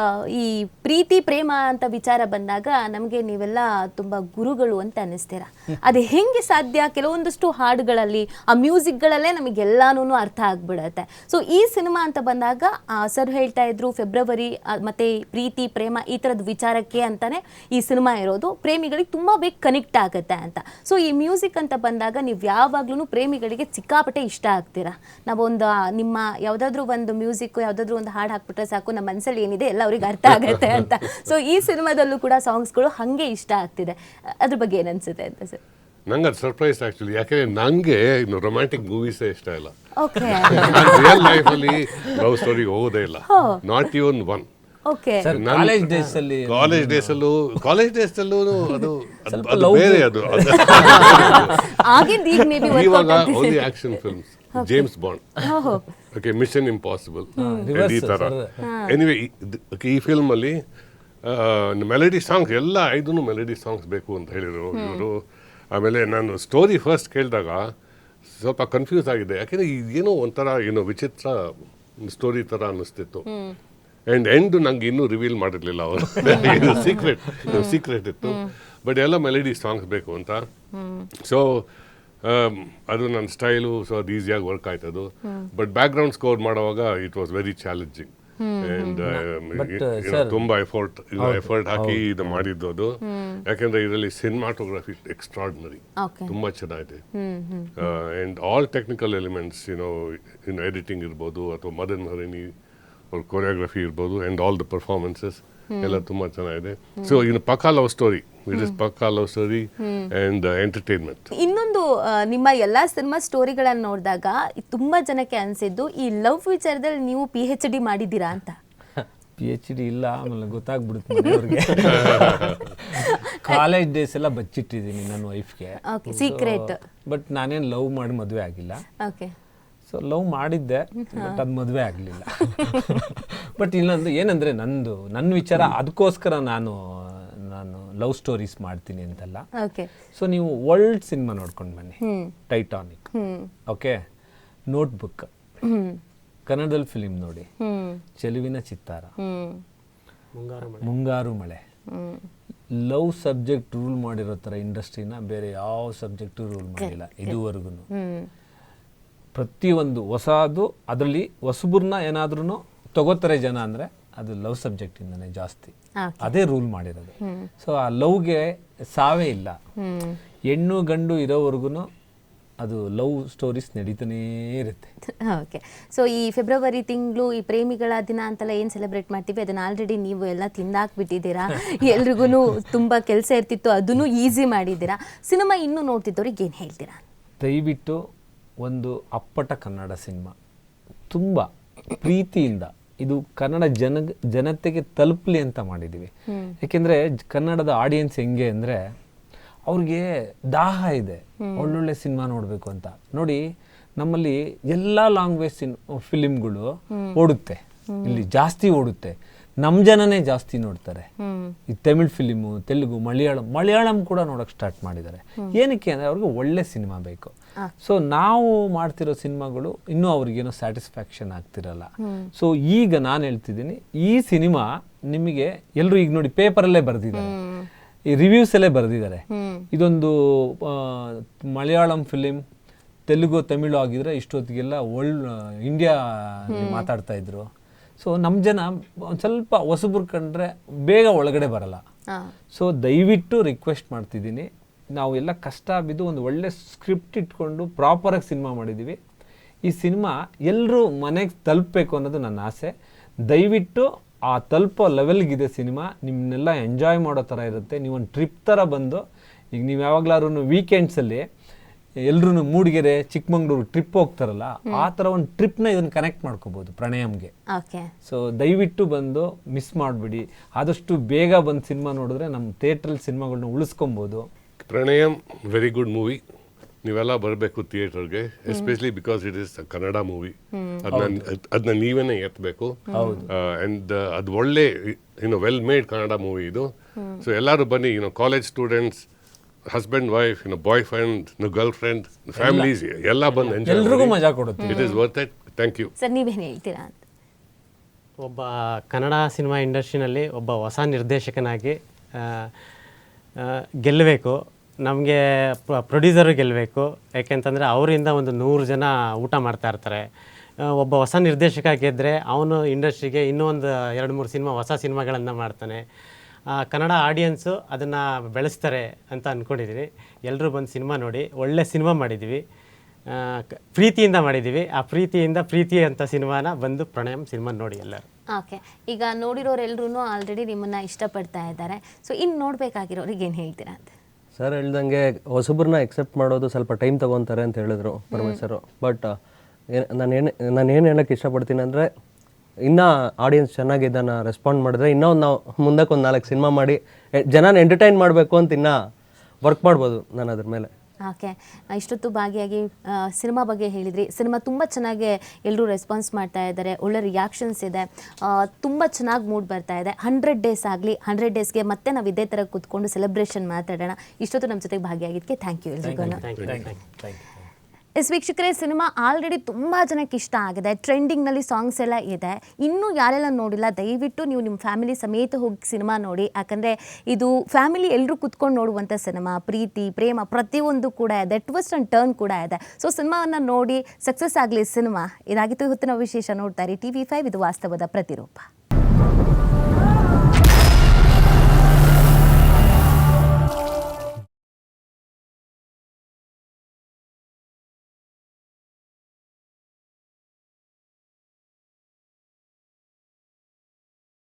ಈ ಪ್ರೀತಿ ಪ್ರೇಮ ಅಂತ ವಿಚಾರ ಬಂದಾಗ ನಮ್ಗೆ ನೀವೆಲ್ಲ ತುಂಬಾ ಗುರುಗಳು ಅಂತ ಅನ್ನಿಸ್ತೀರಾ. ಅದು ಹೆಂಗೆ ಸಾಧ್ಯ? ಕೆಲವೊಂದಷ್ಟು ಹಾಡುಗಳಲ್ಲಿ ಆ ಮ್ಯೂಸಿಕ್ಗಳಲ್ಲೇ ನಮಗೆಲ್ಲಾನು ಅರ್ಥ ಆಗ್ಬಿಡತ್ತೆ. ಸೊ ಈ ಸಿನಿಮಾ ಅಂತ ಬಂದಾಗ ಸರ್ ಹೇಳ್ತಾ ಇದ್ರು ಫೆಬ್ರವರಿ ಮತ್ತೆ ಪ್ರೀತಿ ಪ್ರೇಮ ಈ ತರದ ವಿಚಾರಕ್ಕೆ ಅಂತಾನೆ ಈ ಸಿನಿಮಾ ಇರೋದು, ಪ್ರೇಮಿಗಳಿಗೆ ತುಂಬಾ ಬೇಗ ಕನೆಕ್ಟ್ ಆಗುತ್ತೆ ಅಂತ. ಸೊ ಈ ಮ್ಯೂಸಿಕ್ ಅಂತ ಬಂದಾಗ ನೀವು ಯಾವಾಗ್ಲೂ ಪ್ರೇಮಿಗಳಿಗೆ ಸಿಕ್ಕಾಪಟ್ಟೆ ಇಷ್ಟ ಆಗ್ತೀರಾ. ನಾವೊಂದು ನಿಮ್ಮ ಯಾವ್ದಾದ್ರು ಒಂದು ಮ್ಯೂಸಿಕ್ ಯಾವ್ದಾದ್ರು ಒಂದು ಹಾಡು ಹಾಕ್ಬಿಟ್ರೆ ಸಾಕು, ನಮ್ಮ ಮನಸ್ಸಲ್ಲಿ ಏನಿದೆ ಎಲ್ಲ ಅವ್ರಿಗೆ ಅರ್ಥ ಆಗುತ್ತೆ ಅಂತ. ಸೊ ಈ ಸಿನಿಮಾದಲ್ಲೂ ಕೂಡ ಸಾಂಗ್ಸ್ಗಳು ಹಂಗೆ ಇಷ್ಟ ಆಗ್ತಿದೆ. ಅದ್ರ ಬಗ್ಗೆ ಏನ್ ಅನ್ಸುತ್ತೆ ಅಂತ ಸರ್? ನಂಗೆ ಅದು ಸರ್ಪ್ರೈಸ್ ಆಕ್ಚುಲಿ, ಯಾಕಂದ್ರೆ ನಂಗೆ ಇನ್ನು ರೊಮ್ಯಾಂಟಿಕ್ ಮೂವೀಸೇ ಇಷ್ಟ ಇಲ್ಲ. ಓಕೆ, ರಿಯಲ್ ಲೈಫಲ್ಲಿ ಲವ್ ಸ್ಟೋರಿಗೆ ಹೋಗೋದೇ ಇಲ್ಲ, not even one. Okay, college days ಅಲ್ಲಿ ಕಾಲೇಜ್ ಡೇಸ್ ಅಲ್ಲೂ ಅದು ಬೇರೆ. ಅದು ಆಗಿದ್ದು ಈಗ ಮೇ ಬಿ ಇವಾಗ only action films, James Bond, okay, Mission Impossible, ಈ ತರ. ಎನಿವೆ ಈ ಫಿಲ್ಮ್ ಅಲ್ಲಿ ಮೆಲಡಿ ಸಾಂಗ್ಸ್ ಎಲ್ಲ 5 ಮೆಲಡಿ ಸಾಂಗ್ಸ್ ಬೇಕು ಅಂತ ಹೇಳಿದ್ರು ಇವರು. ಆಮೇಲೆ ನಾನು ಸ್ಟೋರಿ ಫಸ್ಟ್ ಕೇಳಿದಾಗ ಸ್ವಲ್ಪ ಕನ್ಫ್ಯೂಸ್ ಆಗಿದೆ, ಯಾಕೆಂದರೆ ಏನೋ ಒಂಥರ ವಿಚಿತ್ರ ಸ್ಟೋರಿ ಥರ ಅನ್ನಿಸ್ತಿತ್ತು. ಆ್ಯಂಡ್ ಎಂಡ್ ನಂಗೆ ಇನ್ನೂ ರಿವೀಲ್ ಮಾಡಿರಲಿಲ್ಲ ಅವರು, ಸೀಕ್ರೆಟ್ ಇತ್ತು. ಬಟ್ ಎಲ್ಲ ಮೆಲಡಿ ಸಾಂಗ್ಸ್ ಬೇಕು ಅಂತ. ಸೊ ಅದು ನನ್ನ ಸ್ಟೈಲು, ಸೊ ಅದು ಈಸಿಯಾಗಿ ವರ್ಕ್ ಆಯ್ತದು. ಬಟ್ ಬ್ಯಾಕ್ಗ್ರೌಂಡ್ ಸ್ಕೋರ್ ಮಾಡುವಾಗ ಇಟ್ ವಾಸ್ ವೆರಿ ಚಾಲೆಂಜಿಂಗ್. ತುಂಬಾ ಎಫರ್ಟ್ ಹಾಕಿ ಇದು ಮಾಡಿದ್ದು ಅದು. ಯಾಕಂದ್ರೆ ಇದರಲ್ಲಿ ಸಿನಿಮಾಟೋಗ್ರಫಿ ಎಕ್ಸ್ಟ್ರಾರ್ಡಿನರಿ, ತುಂಬಾ ಚೆನ್ನಾಗಿದೆ. And all technical elements, editing ಇರ್ಬೋದು ಅಥವಾ ಮದನ್ ಹರಿಣಿ ಅವ್ರ ಕೊರಿಯೋಗ್ರಫಿ ಇರ್ಬೋದು, ಅಂಡ್ ಆಲ್ ದ ಪರ್ಫಾರ್ಮೆನ್ಸಸ್ ಎಲ್ಲ ತುಂಬಾ ಚೆನ್ನಾಗಿದೆ. ಸೊ ಪಕ್ಕಾ ಲವ್ ಸ್ಟೋರಿ, ಇಟ್ ಇಸ್ ಪಕ್ಕಾ ಲವ್ ಸ್ಟೋರಿ ಅಂಡ್ ಎಂಟರ್ಟೈನ್ಮೆಂಟ್. ಇನ್ನೊಂದು ನಿಮ್ಮ ಎಲ್ಲಾ ಸಿನಿಮಾ ಸ್ಟೋರಿಗಳನ್ನ ನೋಡಿದಾಗ ತುಂಬಾ ಜನಕ್ಕೆ ಅನ್ಸಿದ್ದು ಈ ಲವ್ ವಿಚಾರದಲ್ಲಿ ನೀವು PhD ಮಾಡಿದ್ದೀರಾ ಅಂತ. PhD ಇಲ್ಲ, ಆಮೇಲೆ ಗೊತ್ತಾಗ್ಬಿಡುತ್ತೆ ಅವ್ರಿಗೆ. ಕಾಲೇಜ್ ಡೇಸ್ ಎಲ್ಲ ಬಚ್ಚಿಟ್ಟಿದ್ದೀನಿ ನನ್ನ ವೈಫ್ಗೆ, ಸೀಕ್ರೆಟ್. ಬಟ್ ನಾನೇನು ಲವ್ ಮಾಡಿ ಮದುವೆ ಆಗಿಲ್ಲ. ಓಕೆ, ಸೊ ಲವ್ ಮಾಡಿದ್ದೆ, ಬಟ್ ಅದು ಮದುವೆ ಆಗಲಿಲ್ಲ. ಬಟ್ ಇನ್ನೊಂದು ಏನಂದರೆ ನನ್ನ ವಿಚಾರ, ಅದಕ್ಕೋಸ್ಕರ ನಾನು ಲವ್ ಸ್ಟೋರೀಸ್ ಮಾಡ್ತೀನಿ ಅಂತಲ್ಲ. ಸೊ ನೀವು ವರ್ಲ್ಡ್ ಸಿನಿಮಾ ನೋಡ್ಕೊಂಡು ಬನ್ನಿ, ಟೈಟಾನಿಕ್, ಓಕೆ, ನೋಟ್ಬುಕ್, ಕನ್ನಡದಲ್ಲಿ ಫಿಲಿಮ್ ನೋಡಿ, ಚೆಲುವಿನ ಚಿತ್ತಾರ, ಮುಂಗಾರು ಮಳೆ. ಲವ್ ಸಬ್ಜೆಕ್ಟ್ ರೂಲ್ ಮಾಡಿರೋ ಥರ ಇಂಡಸ್ಟ್ರಿನ ಬೇರೆ ಯಾವ ಸಬ್ಜೆಕ್ಟು ರೂಲ್ ಮಾಡಿಲ್ಲ ಇದುವರೆಗೂ. ಪ್ರತಿಯೊಂದು ಹೊಸದು, ಅದರಲ್ಲಿ ಹೊಸಬ್ರನ್ನ ಏನಾದ್ರೂ ತಗೋತಾರೆ ಜನ ಅಂದರೆ ಅದು ಲವ್ ಸಬ್ಜೆಕ್ಟಿಂದನೇ ಜಾಸ್ತಿ, ಅದೇ ರೂಲ್ ಮಾಡಿರೋದು. ಸೊ ಆ ಲವ್ಗೆ ಸಾವೇ ಇಲ್ಲ. ಹೆಣ್ಣು ಗಂಡು ಇರೋವರೆಗೂ ಅದು ಲವ್ ಸ್ಟೋರೀಸ್ ನಡೀತಾನೇ ಇರುತ್ತೆ. ಓಕೆ, ಸೊ ಈ ಫೆಬ್ರವರಿ ತಿಂಗಳು ಈ ಪ್ರೇಮಿಗಳ ದಿನ ಅಂತೆಲ್ಲ ಏನು ಸೆಲೆಬ್ರೇಟ್ ಮಾಡ್ತೀವಿ, ಅದನ್ನ ಆಲ್ರೆಡಿ ನೀವು ಎಲ್ಲ ತಿಂದಾಕ್ಬಿಟ್ಟಿದ್ದೀರಾ. ಎಲ್ರಿಗೂ ತುಂಬ ಕೆಲಸ ಇರ್ತಿತ್ತು, ಅದನ್ನು ಈಸಿ ಮಾಡಿದ್ದೀರಾ. ಸಿನಿಮಾ ಇನ್ನೂ ನೋಡ್ತಿದ್ದವ್ರಿಗೆ ಏನು ಹೇಳ್ತೀರಾ? ದಯವಿಟ್ಟು ಒಂದು ಅಪ್ಪಟ ಕನ್ನಡ ಸಿನಿಮಾ ತುಂಬ ಪ್ರೀತಿಯಿಂದ ಇದು ಕನ್ನಡ ಜನತೆಗೆ ತಲುಪಲಿ ಅಂತ ಮಾಡಿದ್ದೀವಿ. ಯಾಕೆಂದರೆ ಕನ್ನಡದ ಆಡಿಯನ್ಸ್ ಹೆಂಗೆ ಅಂದರೆ ಅವ್ರಿಗೆ ದಾಹ ಇದೆ ಒಳ್ಳೊಳ್ಳೆ ಸಿನಿಮಾ ನೋಡಬೇಕು ಅಂತ. ನೋಡಿ, ನಮ್ಮಲ್ಲಿ ಎಲ್ಲ ಲ್ಯಾಂಗ್ವೇಜ್ ಫಿಲಿಮ್ಗಳು ಓಡುತ್ತೆ, ಇಲ್ಲಿ ಜಾಸ್ತಿ ಓಡುತ್ತೆ. ನಮ್ಮ ಜನನೇ ಜಾಸ್ತಿ ನೋಡ್ತಾರೆ. ಈ ತಮಿಳ್ ಫಿಲಿಮು, ತೆಲುಗು, ಮಲಯಾಳಂ ಕೂಡ ನೋಡೋಕೆ ಸ್ಟಾರ್ಟ್ ಮಾಡಿದ್ದಾರೆ. ಏನಕ್ಕೆ ಅಂದರೆ ಅವ್ರಿಗೆ ಒಳ್ಳೆ ಸಿನಿಮಾ ಬೇಕು. ಸೊ ನಾವು ಮಾಡ್ತಿರೋ ಸಿನಿಮಾಗಳು ಇನ್ನೂ ಅವ್ರಿಗೇನೋ ಸ್ಯಾಟಿಸ್ಫ್ಯಾಕ್ಷನ್ ಆಗ್ತಿರಲ್ಲ. ಸೊ ಈಗ ನಾನು ಹೇಳ್ತಿದ್ದೀನಿ, ಈ ಸಿನಿಮಾ ನಿಮಗೆ ಎಲ್ಲರೂ ಈಗ ನೋಡಿ ಪೇಪರಲ್ಲೇ ಬರೆದಿದ್ದಾರೆ, ಈ ರಿವ್ಯೂಸ್ ಅಲ್ಲೇ ಬರೆದಿದ್ದಾರೆ. ಇದೊಂದು ಮಲಯಾಳಂ ಫಿಲಿಮ್, ತೆಲುಗು ತಮಿಳು ಆಗಿದ್ರೆ ಇಷ್ಟೊತ್ತಿಗೆಲ್ಲ ಇಂಡಿಯಾ ಮಾತಾಡ್ತಾ ಇದ್ರು. ಸೊ ನಮ್ಮ ಜನ ಒಂದು ಸ್ವಲ್ಪ ಹೊಸಬ್ರು ಕಂಡ್ರೆ ಬೇಗ ಒಳಗಡೆ ಬರಲ್ಲ. ಸೊ ದಯವಿಟ್ಟು ರಿಕ್ವೆಸ್ಟ್ ಮಾಡ್ತಿದ್ದೀನಿ, ನಾವು ಎಲ್ಲ ಕಷ್ಟ ಬಿದ್ದು ಒಂದು ಒಳ್ಳೆ ಸ್ಕ್ರಿಪ್ಟ್ ಇಟ್ಕೊಂಡು ಪ್ರಾಪರಾಗಿ ಸಿನಿಮಾ ಮಾಡಿದ್ದೀವಿ. ಈ ಸಿನಿಮಾ ಎಲ್ಲರೂ ಮನೆಗೆ ತಲುಪಬೇಕು ಅನ್ನೋದು ನನ್ನ ಆಸೆ. ದಯವಿಟ್ಟು ಆ ತಲುಪೋ ಲೆವೆಲ್ಗಿದೆ ಸಿನಿಮಾ. ನಿಮ್ಮನ್ನೆಲ್ಲ ಎಂಜಾಯ್ ಮಾಡೋ ಥರ ಇರುತ್ತೆ. ನೀವೊಂದು ಟ್ರಿಪ್ ಥರ ಬಂದು ಈಗ ನೀವು ಯಾವಾಗ್ಲಾರು ವೀಕೆಂಡ್ಸಲ್ಲಿ ಎಲ್ರೂ ಮೂಡಿಗೆರೆ ಚಿಕ್ಕಮಂಗ್ಳೂರು ಟ್ರಿಪ್ ಹೋಗ್ತಾರಲ್ಲ ಆ ಥರ ಒಂದು ಟ್ರಿಪ್ನ ಇದನ್ನು ಕನೆಕ್ಟ್ ಮಾಡ್ಕೋಬೋದು ಪ್ರಣಯಮ್ಗೆ. ಓಕೆ. ಸೊ ದಯವಿಟ್ಟು ಬಂದು ಮಿಸ್ ಮಾಡಿಬಿಡಿ, ಆದಷ್ಟು ಬೇಗ ಬಂದು ಸಿನಿಮಾ ನೋಡಿದ್ರೆ ನಮ್ಮ ಥಿಯೇಟ್ರಲ್ಲಿ ಸಿನಿಮಾಗಳನ್ನ ಉಳಿಸ್ಕೊಬೋದು. ಪ್ರಣಯಮ್ ವೆರಿ ಗುಡ್ ಮೂವಿ, ನೀವೆಲ್ಲ ಬರಬೇಕು ಥಿಯೇಟರ್ಗೆ, especially because it is Kannada movie. ಅದನ್ನ ನೀವೇನೆ ಎತ್ತಬೇಕು. ಅಂಡ್ ಅದು ಒಳ್ಳೆ ವೆಲ್ ಮೇಡ್ ಕನ್ನಡ ಮೂವಿ ಇದು. ಸೊ ಎಲ್ಲರೂ ಬನ್ನಿ, college students, husband wife, boy friend, girl friend, families ಎಲ್ಲ ಬಂದು ಎಂಜಾಯ್ ಎಲ್ರಿಗೂ ಮಜಾ ಕೊಡುತ್ತೆ. It is worth it. Thank you sir, ನೀವೇನು ಹೇಳ್ತೀರಾ ಅಂತ? ಒಬ್ಬ ಕನ್ನಡ ಸಿನಿಮಾ ಇಂಡಸ್ಟ್ರಿನಲ್ಲಿ ಒಬ್ಬ ಹೊಸ ನಿರ್ದೇಶಕನಾಗಿ ಗೆಲ್ಲಬೇಕು. ನಮಗೆ ಪ್ರೊಡ್ಯೂಸರು ಗೆಲ್ಲಬೇಕು. ಯಾಕೆಂತಂದರೆ ಅವರಿಂದ ಒಂದು 100 ಜನ ಊಟ ಮಾಡ್ತಾ ಇರ್ತಾರೆ. ಒಬ್ಬ ಹೊಸ ನಿರ್ದೇಶಕ ಗೆದ್ದರೆ ಅವನು ಇಂಡಸ್ಟ್ರಿಗೆ ಇನ್ನೂ ಒಂದು 2-3 ಸಿನಿಮಾ ಹೊಸ ಸಿನಿಮಾಗಳನ್ನು ಮಾಡ್ತಾನೆ. ಕನ್ನಡ ಆಡಿಯನ್ಸು ಅದನ್ನು ಬೆಳೆಸ್ತಾರೆ ಅಂತ ಅಂದ್ಕೊಂಡಿದ್ದೀನಿ. ಎಲ್ಲರೂ ಬಂದು ಸಿನಿಮಾ ನೋಡಿ. ಒಳ್ಳೆ ಸಿನಿಮಾ ಮಾಡಿದ್ದೀವಿ, ಪ್ರೀತಿಯಿಂದ ಮಾಡಿದ್ದೀವಿ. ಆ ಪ್ರೀತಿಯಿಂದ ಪ್ರೀತಿ ಅಂತ ಸಿನಿಮಾನ ಬಂದು ಪ್ರಣಯಮ್ ಸಿನಿಮಾ ನೋಡಿ ಎಲ್ಲರೂ. ಓಕೆ. ಈಗ ನೋಡಿರೋರೆಲ್ಲರೂ ಆಲ್ರೆಡಿ ನಿಮ್ಮನ್ನು ಇಷ್ಟಪಡ್ತಾ ಇದ್ದಾರೆ. ಸೊ ಇನ್ನು ನೋಡಬೇಕಾಗಿರೋರಿಗೆ ಏನು ಹೇಳ್ತೀರಾ ಅಂತ? ಸರ್ ಹೇಳ್ದಂಗೆ ಹೊಸಬ್ರನ್ನ ಎಕ್ಸೆಪ್ಟ್ ಮಾಡೋದು ಸ್ವಲ್ಪ ಟೈಮ್ ತೊಗೊತಾರೆ ಅಂತ ಹೇಳಿದ್ರು ಪರಮೇಶ್ವರು. ಬಟ್ ನಾನು ಹೇಳಕ್ಕೆ ಇಷ್ಟಪಡ್ತೀನಿ ಅಂದರೆ, ಇನ್ನೂ ಆಡಿಯನ್ಸ್ ಚೆನ್ನಾಗಿದ್ದಾನ ರೆಸ್ಪಾಂಡ್ ಮಾಡಿದ್ರೆ ಇನ್ನೂ ನಾವು ಮುಂದಕ್ಕೆ ಒಂದು 4 ಸಿನಿಮಾ ಮಾಡಿ ಜನನ ಎಂಟರ್ಟೈನ್ ಮಾಡಬೇಕು ಅಂತ ಇನ್ನೂ ವರ್ಕ್ ಮಾಡ್ಬೋದು ನಾನು ಅದ್ರ ಮೇಲೆ. ಓಕೆ. ಇಷ್ಟೊತ್ತು ಭಾಗಿಯಾಗಿ ಸಿನಿಮಾ ಬಗ್ಗೆ ಹೇಳಿದ್ರಿ. ಸಿನಿಮಾ ತುಂಬ ಚೆನ್ನಾಗಿ ಎಲ್ಲರೂ ರೆಸ್ಪಾನ್ಸ್ ಮಾಡ್ತಾ ಇದ್ದಾರೆ, ಒಳ್ಳೆ ರಿಯಾಕ್ಷನ್ಸ್ ಇದೆ, ತುಂಬ ಚೆನ್ನಾಗಿ ಮೂಡ್ ಬರ್ತಾ ಇದೆ. 100 ಡೇಸ್ ಆಗಲಿ, 100 ಡೇಸ್ಗೆ ಮತ್ತೆ ನಾವು ಇದೇ ಥರ ಕೂತ್ಕೊಂಡು ಸೆಲೆಬ್ರೇಷನ್ ಮಾತಾಡೋಣ. ಇಷ್ಟೊತ್ತು ನಮ್ಮ ಜೊತೆಗೆ ಭಾಗಿಯಾಗಿದ್ದಕ್ಕೆ ಥ್ಯಾಂಕ್ ಯು ಎಲ್ರಿಗೂ. ಎಸ್ ವೀಕ್ಷಕರೇ, ಸಿನಿಮಾ ಆಲ್ರೆಡಿ ತುಂಬ ಜನಕ್ಕೆ ಇಷ್ಟ ಆಗಿದೆ. ಟ್ರೆಂಡಿಂಗ್ನಲ್ಲಿ ಸಾಂಗ್ಸ್ ಎಲ್ಲ ಇದೆ. ಇನ್ನೂ ಯಾರೆಲ್ಲ ನೋಡಿಲ್ಲ, ದಯವಿಟ್ಟು ನೀವು ನಿಮ್ಮ ಫ್ಯಾಮಿಲಿ ಸಮೇತ ಹೋಗಿ ಸಿನಿಮಾ ನೋಡಿ. ಯಾಕಂದರೆ ಇದು ಫ್ಯಾಮಿಲಿ ಎಲ್ಲರೂ ಕುತ್ಕೊಂಡು ನೋಡುವಂಥ ಸಿನಿಮಾ. ಪ್ರೀತಿ, ಪ್ರೇಮ ಪ್ರತಿಯೊಂದು ಕೂಡ ಇದೆ, ಟ್ವಿಸ್ಟ್ ಆ್ಯಂಡ್ ಟರ್ನ್ ಕೂಡ ಇದೆ. ಸೊ ಸಿನಿಮಾವನ್ನು ನೋಡಿ ಸಕ್ಸಸ್ ಆಗಲಿ ಸಿನಿಮಾ. ಇದಾಗಿತ್ತು ಇವತ್ತಿನ ವಿಶೇಷ. ನೋಡ್ತಾರೆ TV5, ಇದು ವಾಸ್ತವದ ಪ್ರತಿರೂಪ.